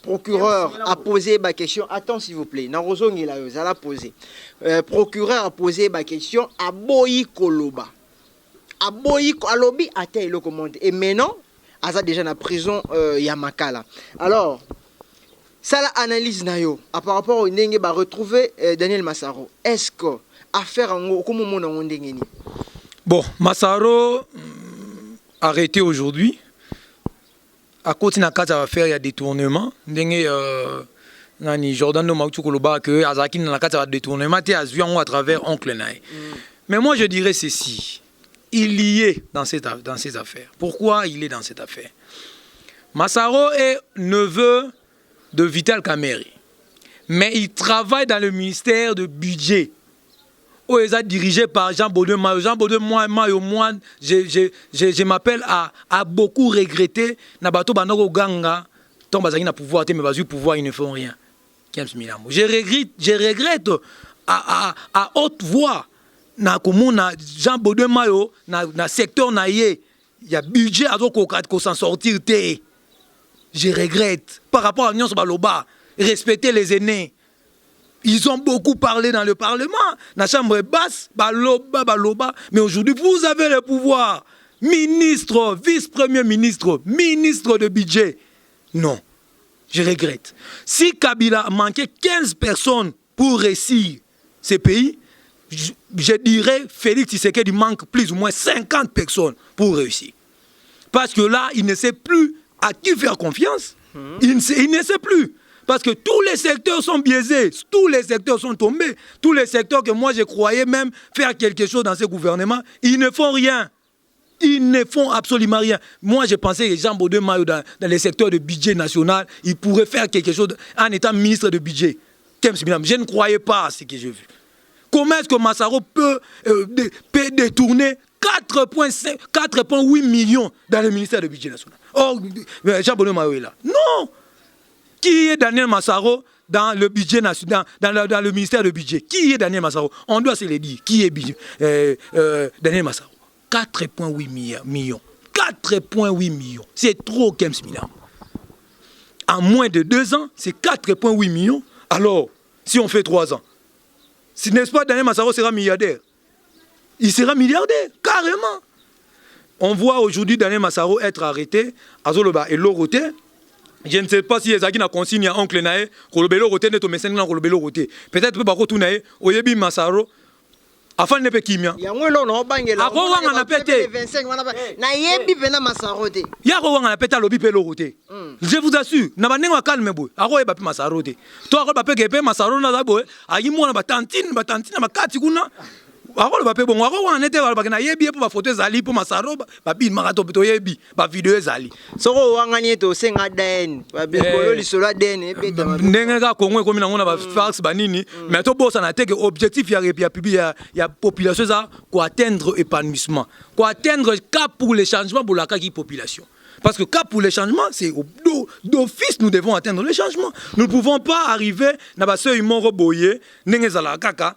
Procureur a posé ma question. Attends s'il vous plaît. Narozo il a posé. Procureur a posé ma question à boy koloba. aboyi alobi ate eloko monde et maintenant aza déjà na prison ya Makala. Alors ça la analyse nayo par rapport au ndenge ba retrouver Daniel Massaro, est-ce que affaire ngo comme mon ndenge ni bon Massaro arrêté aujourd'hui à côté na kata affaire il y a détournement ndenge nani Jordan no Mautu Koloba que azaki na kata détournement té azui à travers oncle nae. Mais moi je dirais ceci, il y est dans ces affaires. Pourquoi il est dans cette affaire? Massaro est neveu de Vital Kamerhe, mais il travaille dans le ministère de budget où il est dirigé par Jean Baudouin Mayo. Jean Baudouin Mayo, moi, je m'appelle à beaucoup regretter Nabato Banoko Ganga, tant bazaki na pouvoir, mais basu pouvoir, ils ne font rien. Je regrette à haute voix na komona Jean Baudouin Mayo na secteur na ye, il y a budget à ko s'en sortir té. Je regrette par rapport à Nyonso Baloba, respecter les aînés. Ils ont beaucoup parlé dans le Parlement, dans la chambre basse, baloba, mais aujourd'hui vous avez le pouvoir. Ministre, vice-premier ministre, ministre de budget. Non, je regrette. Si Kabila manquait 15 personnes pour réussir ces pays, je dirais Félix Tshisekedi manque plus ou moins 50 personnes pour réussir. Parce que là, il ne sait plus à qui faire confiance. Il ne sait plus. Parce que tous les secteurs sont biaisés, tous les secteurs sont tombés, tous les secteurs que moi je croyais même faire quelque chose dans ce gouvernement, ils ne font rien. Ils ne font absolument rien. Moi je pensais que Jean Baudouin Mayo dans les secteurs de budget national, il pourrait faire quelque chose en étant ministre de budget. Je ne croyais pas à ce que j'ai vu. Comment est-ce que Massaro peut détourner 4,8 millions dans le ministère du budget national? Oh, Jean Baudouin Mayo est là. Non! Qui est Daniel Massaro dans le budget national, dans le ministère du budget? Qui est Daniel Massaro? On doit se le dire. Qui est Daniel Massaro? 4,8 millions. 4,8 millions. C'est trop, Kems Milam. En moins de 2 ans, c'est 4,8 millions. Alors, si on fait 3 ans, si n'est-ce pas Daniel Massaro sera milliardaire? Il sera milliardaire, carrément. On voit aujourd'hui Daniel Massaro être arrêté à Zoloba et Loroté. Je ne sais pas si Ezaki n'a consigne à oncle Nae, Kolobelo Roté, n'est au médecin dans Kolobelo Roté. Peut-être que Bako Tunae, Oyebi Massaro, afin de Pekimia. Yangwelo no bangela. Ako wanga na pete. 25 na yebi vena Massaro te. Yako wanga na pete lobi pe Loroté. Je vous assure, na banengo calme boy. Ako eba pe Massaro te. To ako ba pe kepe Massaro na boy. Ayi mo na batantine na makati kuna. Alors le bon on était na yebi pour photo zali pour Massaro ba bin marato to yebi ba vidéo zali soko wangani to senga den ba bikolo lisolo den e beta ndenge ka Kongo komi na ngona ba farce banini mais to bossa na teke objectif ya population ça ko atteindre épanouissement ko atteindre cap pour les changements pour la population. Parce que cas pour les changements, c'est d'office nous devons atteindre les changements. Nous ne pouvons pas arriver dans ce humour boyé, n'engezala kaka,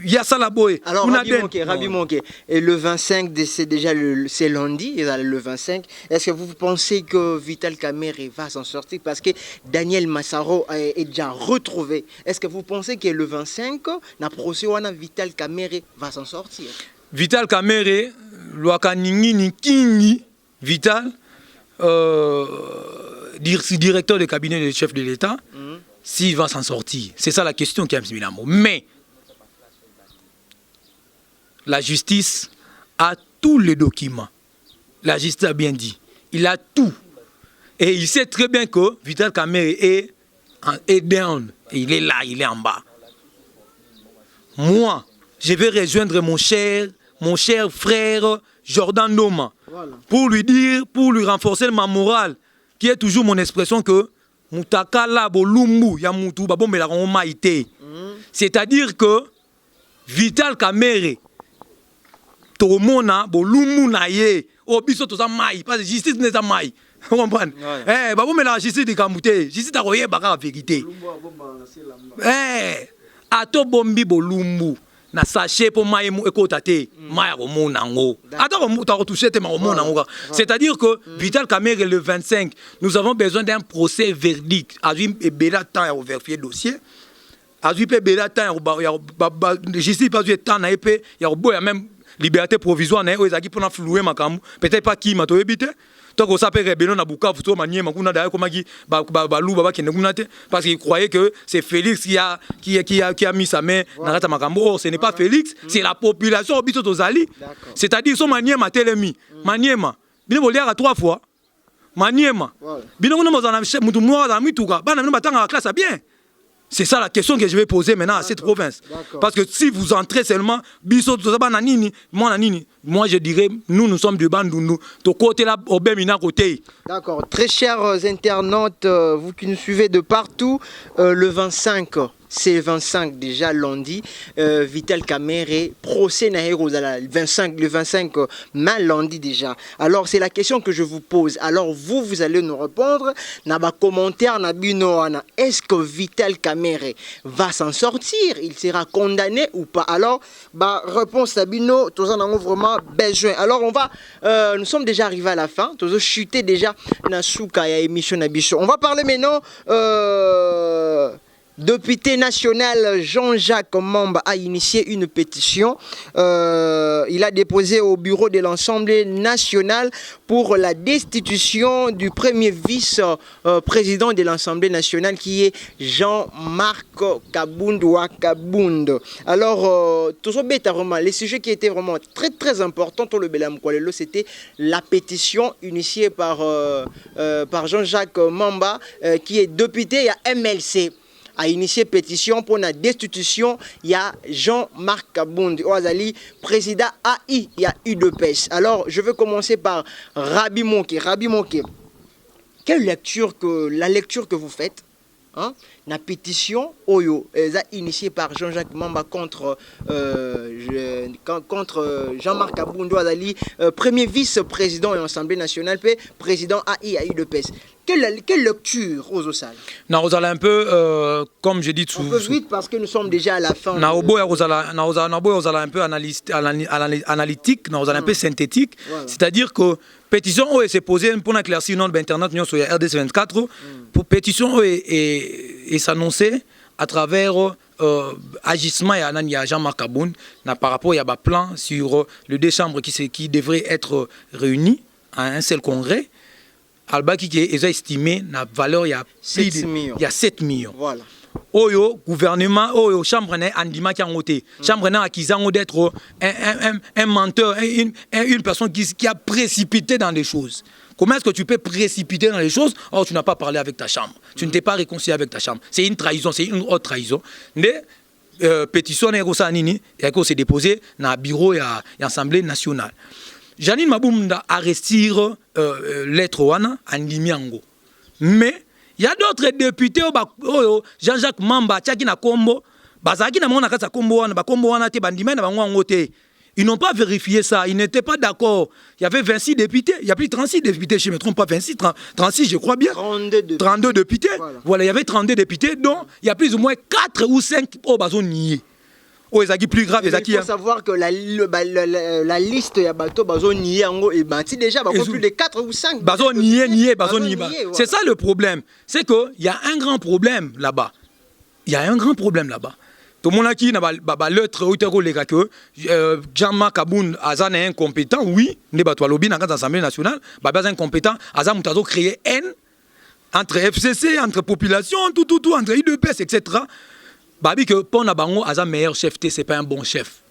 yasala boyé. Alors Rabi Monké, et le 25 c'est déjà c'est lundi, le 25. Est-ce que vous pensez que Vital Kamerhe va s'en sortir parce que Daniel Massaro est déjà retrouvé? Est-ce que vous pensez que le 25 na procès wana Vital Kamerhe va s'en sortir? Vital Kamerhe, loaka ningi kingi Vital directeur de cabinet du chef de l'État, s'il va s'en sortir. C'est ça la question qui a mis l'amour. Mais la justice a tous les documents. La justice a bien dit. Il a tout. Et il sait très bien que Vital Kamerhe est down. Et il est là, il est en bas. Moi, je vais rejoindre mon cher frère Jordan Noma. Voilà. Pour lui dire, pour lui renforcer ma morale, qui est toujours mon expression que Mutaka la bolumbu ya mutu babo me la maïté. C'est-à-dire que Vital Kamerhe tomona bolumbu na ye obiso to za mai parce que justice n'est pas mai. Vous comprenez? Eh babo me la justice de kamute, justice ta koye baka vérité. Eh ato bombi bolumbu. Na sachet pour maï ekotate maï romonango attends on touché te romonango c'est-à-dire que Vital Kamerhe le 25 nous avons besoin d'un procès verdict azui et bela temps à vérifier dossier azui pe bela temps ya justice pas du temps na épée ya boya même liberté provisoire na ezaki pona flouer makambu peut-être pas qui mato ebité tant que ça peut rébellion na Bukavu to maniema kuna d'ailleurs comme qui balu baba kende kuna te parce qu'il croyait que c'est Félix qui a mis sa main dans la makambu. Oh, ce n'est pas Félix, c'est la population obito tozali. C'est-à-dire son maniema telemi maniema bino bolia à 3 fois maniema bino kuna mozana mutu mwa za mituka bana bino batanga la classe bien. C'est ça la question que je vais poser maintenant à cette province. Parce que si vous entrez seulement, moi je dirais, nous sommes du Bandundu. Ton côté là, au Bémina côté. D'accord. Très chers internautes, vous qui nous suivez de partout, le 25, c'est le 25 déjà lundi, Vital Kamerhe, procès Nahirozala, le 25 mai lundi déjà. Alors c'est la question que je vous pose. Alors vous allez nous répondre. Naba commentaire Nabinoana. Est-ce que Vital Kamerhe va s'en sortir? Il sera condamné ou pas? Alors, réponse Nabino, tous en avons vraiment besoin. Alors nous sommes déjà arrivés à la fin. Tous chuté déjà Nasuka ya émission Nabiso. On va parler maintenant. Député national Jean-Jacques Mamba a initié une pétition. Il a déposé au bureau de l'Assemblée nationale pour la destitution du premier vice-président de l'Assemblée nationale qui est Jean-Marc Kabound Wakabound. Alors, les sujets qui étaient vraiment très très importants pour le Belam Kwalelo, c'était la pétition initiée par Jean-Jacques Mamba qui est député à MLC. A initié pétition pour la destitution, il y a Jean-Marc Kabound, Oazali, président AI, il y a UDPS. Alors, je vais commencer par Rabi Monke. Rabi Monke, quelle lecture la lecture que vous faites, hein, la pétition Oyo, initiée par Jean-Jacques Mamba contre Jean-Marc Kabound, Oazali, premier vice-président de l'Assemblée nationale, puis président AI à UDPS. Quelle lecture aux salles? On a un peu, comme je dis, un peu vite parce que nous sommes déjà à la fin. On a un peu analytique, on a un peu synthétique. Voilà. C'est-à-dire que pétition s'est posée pour éclaircir notre internet sur RDC 24. Pour pétition et s'annoncer à travers agissement et Jean-Marc Kabound par rapport à un plan sur les 2 chambres qui devraient être réunies à un seul congrès. Alba qui est estimé la valeur il y a 7 millions. Voilà. Oyo gouvernement oyo chambre né andima qui a voté. Chambre né accusant d'être un menteur, une personne qui a précipité dans les choses. Comment est-ce que tu peux précipiter dans les choses? Or tu n'as pas parlé avec ta chambre. Tu ne t'es pas réconcilié avec ta chambre. C'est une trahison, c'est une haute trahison. Mais pétition nini et que c'est déposé dans le bureau et l'Assemblée nationale. Janine Maboumda arrêtire lettre wana andimiango. Mais il y a d'autres députés Jean-Jacques Mamba tchaki na kombo bazaki na mona kasa kombo wana te bandima na bango ngote. Ils n'ont pas vérifié ça, ils n'étaient pas d'accord. Il y avait 26 députés, il y a plus de 36 députés, je ne me trompe pas, 26, 36 je crois bien. 32 députés. Voilà, il y avait 32 députés dont il y a plus ou moins 4 ou 5 au bazon nié. Plus grave, il faut savoir que la liste y a bateau déjà plus de 4 ou 5 C'est ça le problème. C'est qu'il y a un grand problème là-bas. Tout le monde qui n'a pas l'autre que Jean-Marc Kabound est incompétent, oui, n'est pas toi lobby dans l'Assemblée nationale, est incompétent, Azam Moutazo créé haine entre FCC, entre population, tout, entre IDPS, etc. Babi que pour na bango aza meilleur chef c'est pas un bon chef.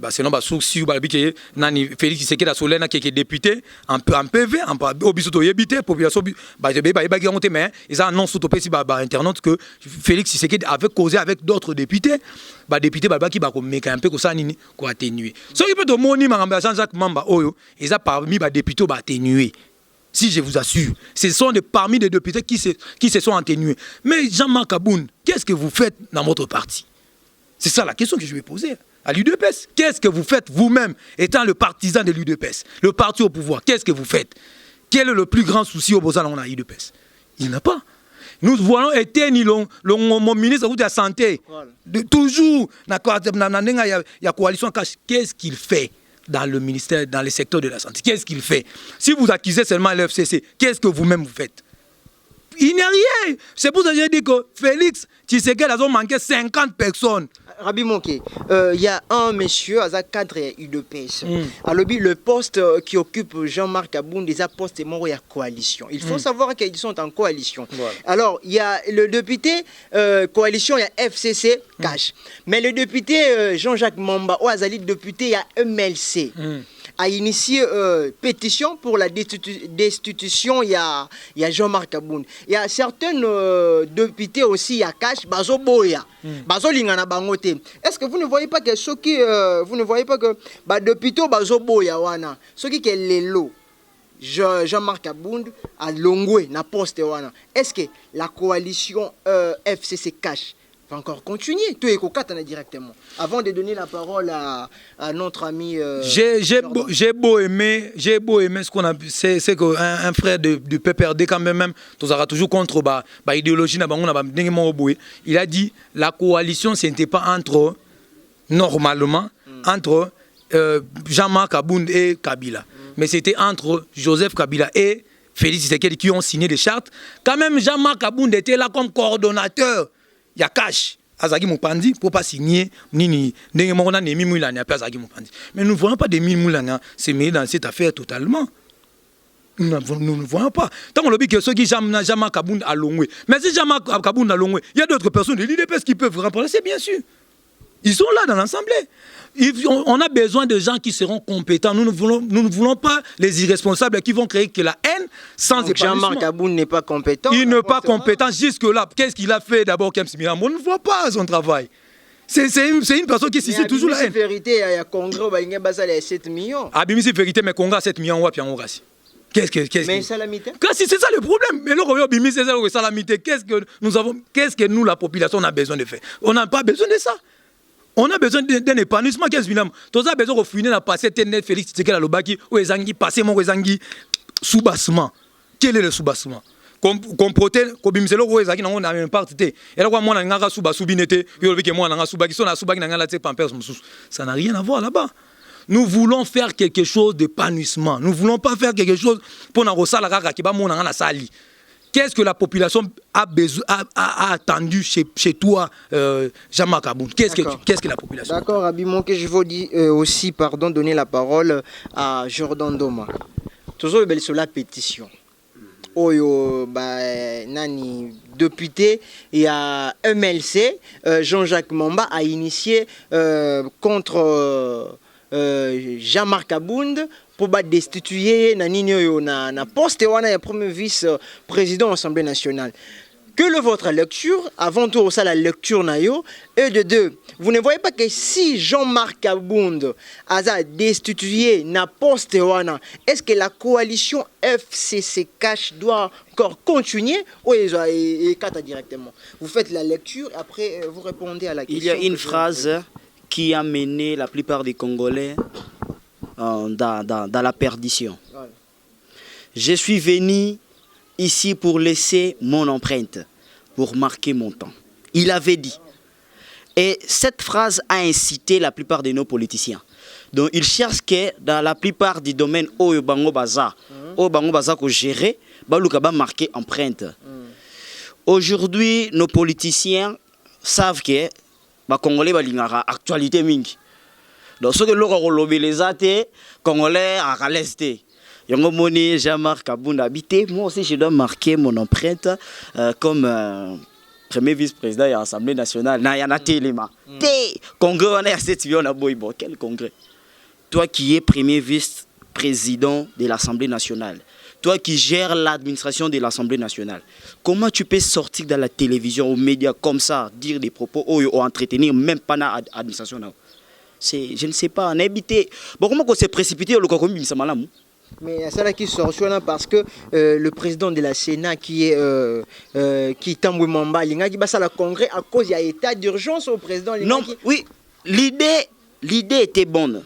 Sinon souci babi que nani Félix Tshisekedi Solena qui est député en PV en obisoto yebité population ba honte mais ils annoncent tout petit internet que Félix Tshisekedi avait causé avec d'autres députés député qui ba ko meka un peu ko ça nini ko atténuer. So il peut de moni mangamba Jean-Jacques Mamba oyo ils a parmi députés ba atténuer. Si je vous assure, ce sont parmi les députés qui se sont atténués. Mais Jean-Marc Kabound, qu'est-ce que vous faites dans votre parti? C'est ça la question que je vais poser à l'UDPS. Qu'est-ce que vous faites vous-même, étant le partisan de l'UDPS, le parti au pouvoir? Qu'est-ce que vous faites? Quel est le plus grand souci au Bozan à l'UDPS? Il n'y en a pas. Nous voyons mon ministre de la Santé, toujours, il y a coalition cash. Qu'est-ce qu'il fait dans le ministère, dans le secteur de la santé? Qu'est-ce qu'il fait? Si vous accusez seulement l'FCC, qu'est-ce que vous-même vous faites? Il n'y a rien. C'est pour ça que j'ai dit que Félix Tshisekedi a manqué 50 personnes. Rabi Monké, il y a un monsieur, à cadre UDPS. Alors, le poste qui occupe Jean-Marc Abound, des postes morts, il y a coalition. Il faut savoir qu'ils sont en coalition. Voilà. Alors, il y a le député coalition, il y a FCC, cash. Mais le député Jean-Jacques Mamba, ou Azali, député, il y a MLC. A initié pétition pour la destitution, il y a Jean-Marc Abound. Il y a certains députés aussi, il y a Cash, Bazo Boya, Bazo Lingana Bangote. Est-ce que vous ne voyez pas que ceux qui, vous ne voyez pas que député Bazo Boya, wana, ceux qui est les lots, Jean-Marc Abound, à Longwe, na poste wana. Est-ce que la coalition FCC Cash va encore continuer, tout est cocatin directement. Avant de donner la parole à notre ami. J'ai beau aimer ce qu'on a, c'est qu'un frère du PPRD quand même, tu auras toujours contre l'idéologie, il a dit la coalition, ce n'était pas entre, normalement, entre Jean-Marc Abound et Kabila, mais c'était entre Joseph Kabila et Félix Tshisekedi qui ont signé des chartes. Quand même, Jean-Marc Abound était là comme coordonnateur. Il y a Cash, Azagi Moupandi, pour pas signer, mais nous ne voyons pas des Moulana se mêler dans cette affaire totalement. Nous ne voyons pas. Tant qu'on dit que ceux qui Jean-Marc Abound à Longwe, mais si Jean-Marc Abound à Longwe, il y a d'autres personnes de l'IDPS qui peuvent remplacer, bien sûr. Ils sont là dans l'Assemblée. On a besoin de gens qui seront compétents. Nous ne voulons pas les irresponsables qui vont créer que la haine sans épanouissement. Jean-Marc Abound n'est pas compétent. Il n'est pas compétent jusque-là. Qu'est-ce qu'il a fait d'abord, Kems Mirambo? On ne voit pas son travail. C'est une personne qui suscite toujours la haine. C'est vérité, il y a Congrès, il y a 7 millions. Ah, c'est vérité, mais Congrès a 7 millions, on va Qu'est-ce mais salamité. C'est ça le problème. Mais le c'est ça le salamité. Qu'est-ce que nous, la population, on a besoin de faire? On n'a pas besoin de ça. On a besoin d'un épanouissement. Qu'est-ce que tu as besoin de finir la passer Ténet Félix Tshisekedi Lobaki ou Ezangi passer mon Ezangi sous-bassement. Quel est le sous-bassement? Comproter kobimselo ko Ezangi nango na même partie. Et là quoi moi na ngaka sous-basubinete yo que moi na ngaka sous-baki so na sous-baki na ngala tse pampers mususu. Ça n'a rien à voir là-bas. Nous voulons faire quelque chose d'épanouissement. Nous ne voulons pas faire quelque chose pour na rosala kaka ki ba mo na ngala sali. Qu'est-ce que la population a attendu chez toi, Jean-Marc Abound? Qu'est-ce que la population? D'accord, Rabi Monké, je veux aussi donner la parole à Jordan Doma. Toujours sur la pétition. Oyo, nani, député, il y a MLC, Jean-Jacques Mamba a initié contre Jean-Marc Abound pour destituer na poste de premier vice-président de l'Assemblée nationale. Que votre lecture, avant tout ça la lecture nayo, et de deux, vous ne voyez pas que si Jean-Marc Abound a destitué na poste est-ce que la coalition FCC Cash doit encore continuer ou et directement? Vous faites la lecture, après vous répondez à la question. Il y a une phrase qui a mené la plupart des Congolais dans la perdition. Ouais. Je suis venu ici pour laisser mon empreinte, pour marquer mon temps. Il avait dit. Et cette phrase a incité la plupart de nos politiciens. Donc ils cherchent que dans la plupart des domaines où Bango Baza, qu'on gérer, Baluka marquer empreinte. Aujourd'hui, nos politiciens savent que les Congolais ont actualité mingi. Donc, ce que l'on a les athées, Congolais à l'Est. Jean-Marc Abound habité. Moi aussi, je dois marquer mon empreinte comme premier vice-président de l'Assemblée nationale. Il y a un téléma. Congrès, on est à 7 millions. Quel congrès? Toi qui es premier vice-président de l'Assemblée nationale, toi qui gères l'administration de l'Assemblée nationale, comment tu peux sortir dans la télévision, aux médias comme ça, dire des propos ou entretenir même pas dans l'administration? Je ne sais pas, on a habité. Bon, comment on s'est précipité au Lokakomi, ça m'a l'amour. Mais c'est là qui sort parce que le président de la Sénat qui est Tambwe Mamba, il a ça le congrès à cause il y a état d'urgence au président. Non, oui, l'idée était bonne.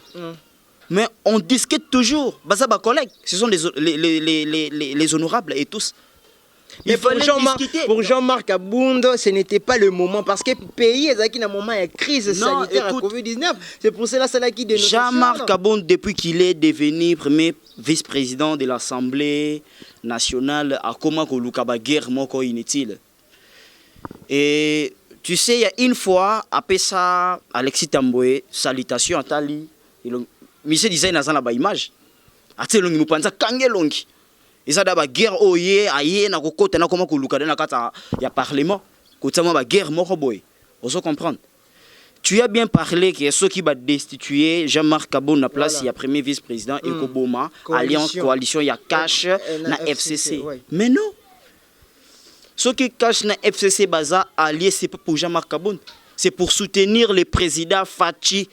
Mais on discute toujours. Bah ça, bah collègues, ce sont les honorables et tous. Mais pour Jean-Marc Abound, ce n'était pas le moment parce que le pays est un moment de crise sanitaire à Covid-19. C'est pour cela qui dénonce. Jean-Marc Abound, depuis qu'il est devenu premier vice-président de l'Assemblée nationale, a comment que Lukaba guerre moko inutile. Et Tu sais, il y a une fois, après ça, Alexis Tamboé, salutation à Tali, Michel disait dans la image. Ate longi mupanza kange longi. Isa da ba guerre oye aye na kokota na koma kuluka na kata ya parlement. Kotama ba guerre moko boy. Oso comprendre. Tu as bien parlé que ceux qui va destituer Jean-Marc Kabon na place, il y a premier vice-président et Koboma, alliance coalition, il y a cash na FCC. Ouais. Mais non. Ceux qui cachent na FCC baza allié c'est pas pour Jean-Marc Kabon, c'est pour soutenir le président Fachi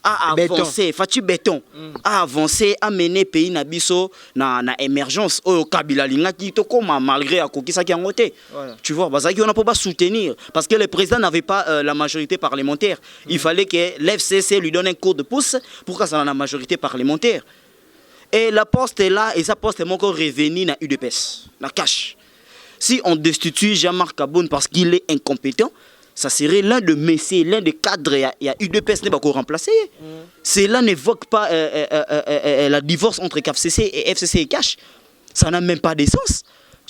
a avancé, Fachi Béton a avancé, a mené le pays na biso na émergence au Kabila linga qui to comme malgré à qui ça qui a monté. Tu vois, parce qu'on n'a pas soutenir parce que le président n'avait pas la majorité parlementaire. Il fallait que l'FCC lui donne un coup de pouce pour que ça ait la majorité parlementaire. Et la poste est là et sa poste est encore revenue na UDPS, na cash. Si on destitue Jean-Marc Kabon parce qu'il est incompétent, ça serait l'un de messieurs, l'un des cadres, il y a UDPS n'est pas encore remplacé. Cela n'évoque pas la divorce entre KFCC et FCC et Cash. Ça n'a même pas de sens.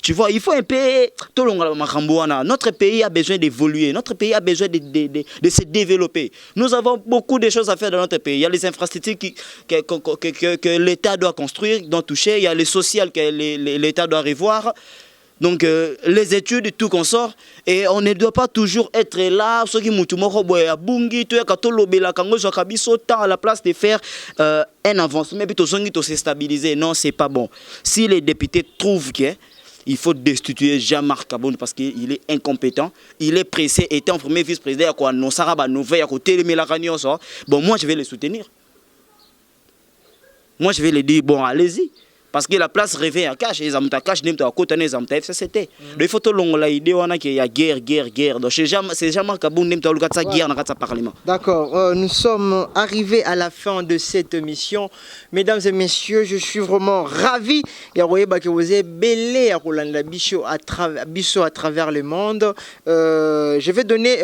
Tu vois, il faut un peu... Notre pays a besoin d'évoluer, notre pays a besoin de se développer. Nous avons beaucoup de choses à faire dans notre pays. Il y a les infrastructures que l'État doit construire, doit toucher. Il y a les sociales que l'État doit revoir. Donc les études et tout qu'on sort, et on ne doit pas toujours être là, ceux qui à la place de faire un avancement, mais plutôt se stabiliser. Non, c'est pas bon. Si les députés trouvent qu'il faut destituer Jean-Marc Kabon parce qu'il est incompétent, il est pressé, étant premier vice-président, bon, moi je vais le soutenir. Moi je vais lui dire, bon, allez-y. Parce que la place revient à cash, ils ont ta cash, ils ont ta côte, ils ont ta FCCT. Il faut que l'idée qu'il y a guerre. Donc c'est jamais Kaboun, ils ont ta guerre dans le Parlement. D'accord, nous sommes arrivés à la fin de cette émission. Mesdames et messieurs, je suis vraiment ravi. Que vous avez belé à Rolanda Bicho à travers le monde. Je vais donner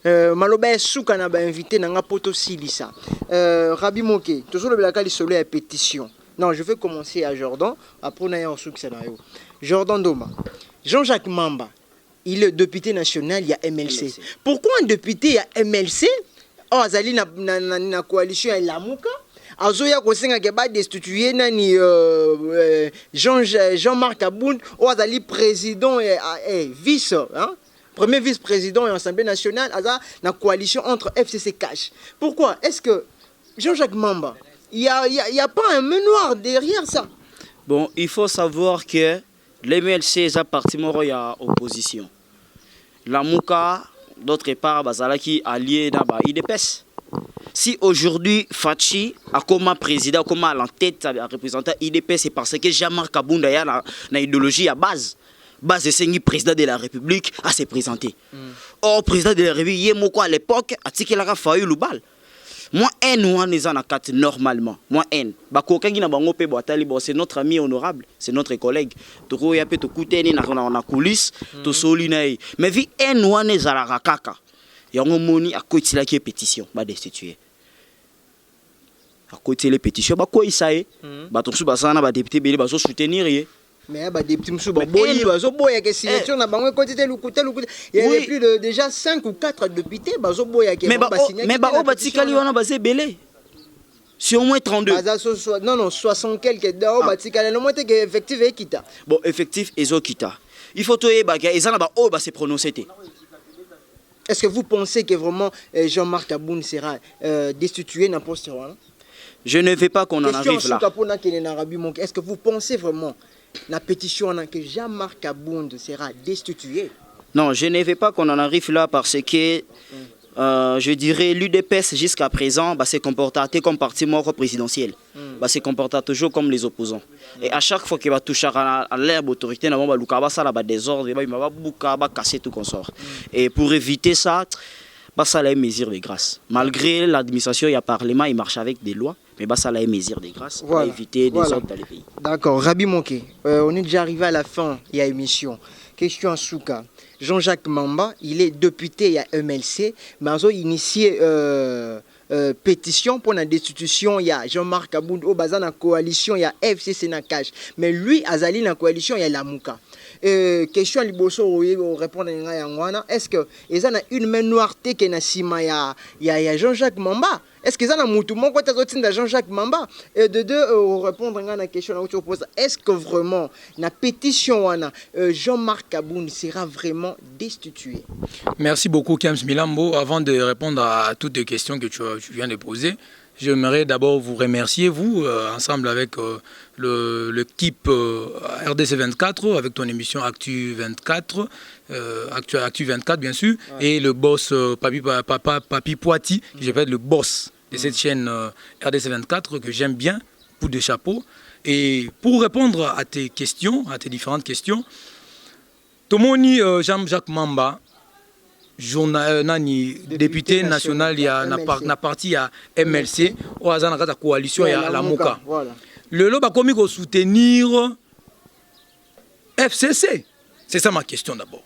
Maloba Soukana invité dans la poto Silissa. Rabi Moké, toujours le blacali solo à pétition. Non, je vais commencer à Jordan. Après, on a un scénario. Jordan Doma. Jean-Jacques Mamba, il est député national, il y a MLC. Pourquoi un député, il y a MLC? Oh, Azali na coalition et la Mouka. Azoya Kosenga qui va destituer nani Jean-Marc Aboun. Oh, Azali président et vice. Hein? Premier vice-président et Assemblée nationale. Aza na coalition entre FCC Cash. Pourquoi? Est-ce que Jean-Jacques Mamba, il n'y a pas un menoir derrière ça? Bon, il faut savoir que l'MLC est un parti moro, il y a opposition. La Mouka, d'autre part, Bazalaki allié dans l'IDPS. Si aujourd'hui, Fachi a comme président, comme à l'entête, représentant IDPS, c'est parce que Jean-Marc Kabounda a une idéologie à base. Base de Sengi, président de la République, à se présenter. Or, président de la République, à l'époque, a dit qu'il a failli le bal. Moi, normalement. Moi, c'est notre ami honorable, c'est notre collègue. Mais vu il y a un moni à côté de pétition, bah destituer. À côté les pétitions, bah quoi il s'aille, bah tout ça, bah député, bah soutenir. Mais bah des petits moussous, bah boy, bah boy que signature na bango côté tel ou il y a plus de déjà 5 ou 4 députés, bah boy que mais bah au batikali wana bah c'est belé. C'est au moins 32. Non, 60 quelques d'or, batikali, le moins que effectif et kita. Bon, effectif et kita. Il faut toyer bah ils en bah oh bah c'est prononcé. Est-ce que vous pensez que vraiment Jean-Marc Aboun sera destitué dans poste? Je ne veux pas qu'on en arrive là. Est-ce que vous pensez vraiment la pétition que Jean-Marc Aboun sera destitué? Non, je ne veux pas qu'on en arrive là parce que je dirais l'UDPS jusqu'à présent bah, s'est comporté comme parti mort présidentiel. Bah, s'est comporté toujours comme les opposants. Et à chaque fois qu'il va toucher à l'herbe autorité, il va désordre, il va casser tout qu'on sort. Et pour éviter ça, bah, ça a une mesure de grâce. Malgré l'administration et le Parlement, il marche avec des lois. Mais bah, ça a une mesure de grâce pour éviter des ordres dans les pays. D'accord, Rabi Moké, on est déjà arrivé à la fin de l'émission. Question à Souka. Jean-Jacques Mamba, il est député à MLC, mais il a initié pétition pour la destitution. Il y a Jean-Marc Aboun au bazar dans la coalition, il y a FCC Nakash. Mais lui, Azali dans la coalition, il y a la Mouka. question liboso o répondre nga yangwana. Est-ce que ils ont une main noire te que na sima ya Jean-Jacques Mamba? Est-ce qu'ils ont un moutou mon côté de Jean-Jacques Mamba? Et de deux répondre à la question que tu poses. Est-ce que vraiment la pétition Jean-Marc Kaboun sera vraiment destitué? Merci beaucoup Kems Milambo. Avant de répondre à toutes les questions que tu viens de poser, j'aimerais d'abord vous remercier, vous, ensemble avec l'équipe RDC 24, avec ton émission Actu 24, Actu 24 bien sûr, ouais. Et le boss Papi Poiti, qui je vais être le boss de cette chaîne RDC 24, que j'aime bien, coup de chapeau. Et pour répondre à tes questions, à tes différentes questions, Tomoni Jean-Jacques Mamba, député national, il y a na parti à MLC, ou à la coalition, il y a la MOCA. Le lot va commis pour soutenir FCC. C'est ça ma question d'abord.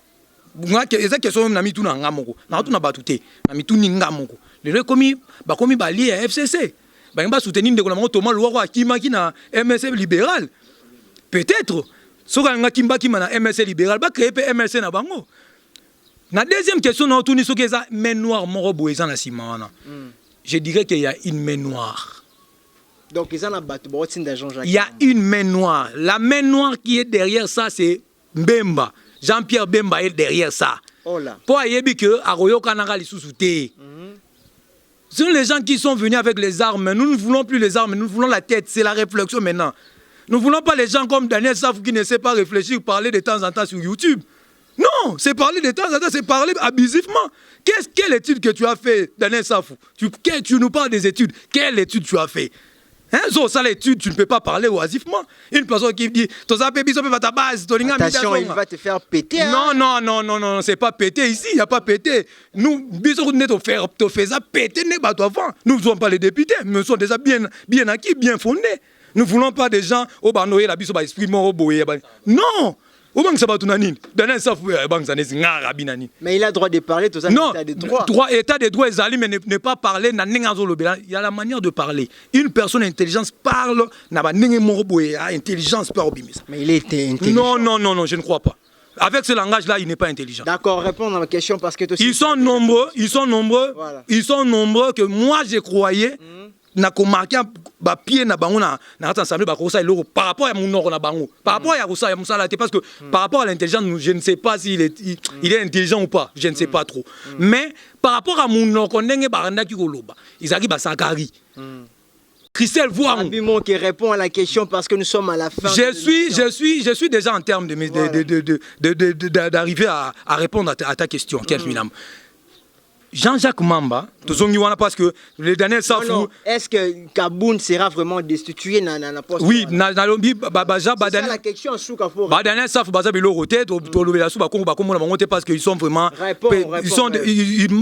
C'est question na mitu na ngamoko. Na tu na batute. Na mitu ni ngamoko. Le lot commis ba commis ba lié à FCC. Ba ngba soutenir ndeko na Thomas Louaro akima ki na MLC libéral. Peut-être soka nga kimba ki na MLC libéral ba créer MLC na bango. La deuxième question, main noire, je dirais qu'il y a une main noire. Donc, il y a une main noire. La main noire qui est derrière ça, c'est Mbemba. Jean-Pierre Bemba est derrière ça. Pour Ayebi que Aroyo Kanara les sous-soutés. Ce sont les gens qui sont venus avec les armes. Nous ne voulons plus les armes, nous voulons la tête. C'est la réflexion maintenant. Nous ne voulons pas les gens comme Daniel Safou qui ne sait pas réfléchir, parler de temps en temps sur YouTube. Non, c'est parler de temps en temps, c'est parler abusivement. Quelle étude que tu as fait, Daniel Safou? Tu nous parles des études. Quelle étude tu as fait? Hein, ça, l'étude, tu ne peux pas parler oisivement. Une personne qui dit, attention, il va te faire péter. Hein? Non, c'est pas péter ici, il n'y a pas péter. Nous, te faisons péter, nous ne sommes pas les députés, mais nous sommes déjà bien acquis, bien fondés. Nous ne voulons pas des gens, non! Mais il a droit de parler, tout ça. Non, état de droit. État de droit, mais ne pas parler. Il y a la manière de parler. Une personne intelligente parle, intelligence. Mais il est intelligent. Non, je ne crois pas. Avec ce langage-là, il n'est pas intelligent. D'accord, répondre à ma question parce que... Ils sont nombreux, voilà. Ils sont nombreux que moi, je croyais... na komarqué ba pied na bango na ensemble ba kosa iloko par rapport à mon nord na bango par rapport à kosa ya musala parce que par rapport à l'intelligence je ne sais pas s'il est intelligent ou pas, je ne sais pas trop, mais par rapport à mon nord ndenge baranda ki koloba izaki ba sakari Christelle Voix qui répond à la question parce que nous sommes à la fin. Je suis déjà en termes d'arriver à répondre à ta question. Jean-Jacques Mamba, parce que le Daniel Safou... Est-ce que Kaboun sera vraiment destitué dans la poste? Oui, c'est ça la question. Daniel Safou, parce qu'ils sont vraiment...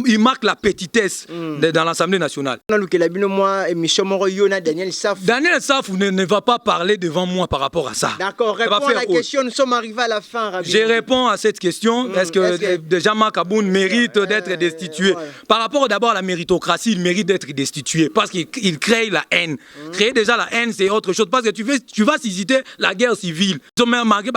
Ils marquent la petitesse dans l'Assemblée nationale. Daniel Safou ne va pas parler devant moi par rapport à ça. D'accord, réponds à la question, nous sommes arrivés à la fin. Je réponds à cette question. Est-ce que Jean-Marc Kaboun mérite d'être destitué? Par rapport d'abord à la méritocratie, il mérite d'être destitué parce qu'il crée la haine. Créer déjà la haine, c'est autre chose. Parce que tu vas susciter la guerre civile. Ils ont même marqué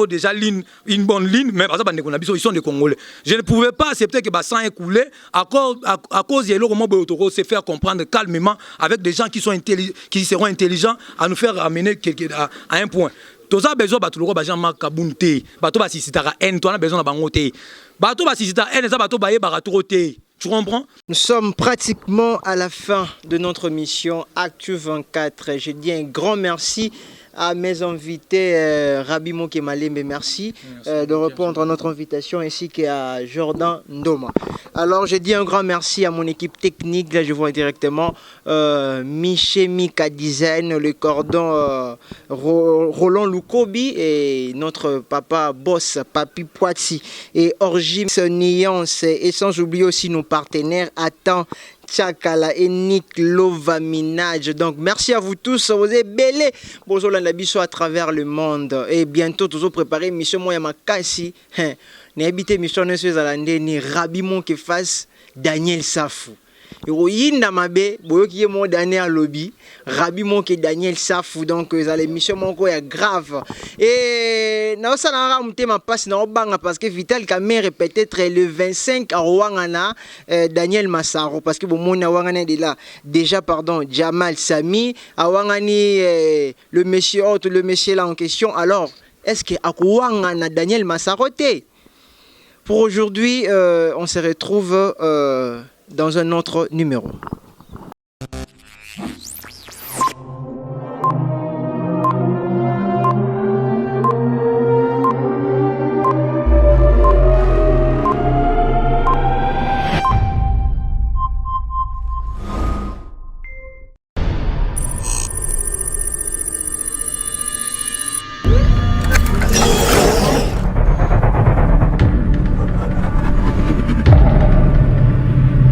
déjà une bonne ligne, mais ils sont des Congolais. Je ne pouvais pas accepter que le sang ait coulé à cause de l'Europe se faire comprendre calmement avec des gens qui seront intelligents à nous faire amener à un point. Tout ça besoin de Jean-Marc Kaboun te. Bato ba sisitara haine, toi on a besoin de bango te. Bato ba sisitara haine, ça bato ba ye baratoro te. Tu comprends? Nous sommes pratiquement à la fin de notre mission Actu 24. Je dis un grand merci à mes invités, Rabi Mokemaleme, merci de répondre à notre invitation, ainsi qu'à Jordan Ndoma. Alors, je dis un grand merci à mon équipe technique. Là, je vois directement Miché Mika Design, le cordon Roland Lukobi et notre papa boss, Papi Poiti et Orjim Nuance. Et sans oublier aussi nos partenaires, Attends, Tchakala et Nick Lovaminage. Donc merci à vous tous, vous êtes belé bonjour la biso à travers le monde et bientôt tous préparer mission moi ma kasi n'habité mission ne suis à l'année ni Rabimon qui fasse Daniel Safou yinda mabe boyoki mo Daniel lobby rabi mon ke Daniel Safou donc za l'émission moko ya grave et na osala nga mutema passe na obanga parce que Vital Kamerhe peut-être le 25 à Wangana Daniel Massaro parce que bon mona Wangana de là déjà pardon Jamal Sami a Wangani le monsieur là en question. Alors est-ce que à Wangana Daniel Massaro te? Pour aujourd'hui on se retrouve dans un autre numéro.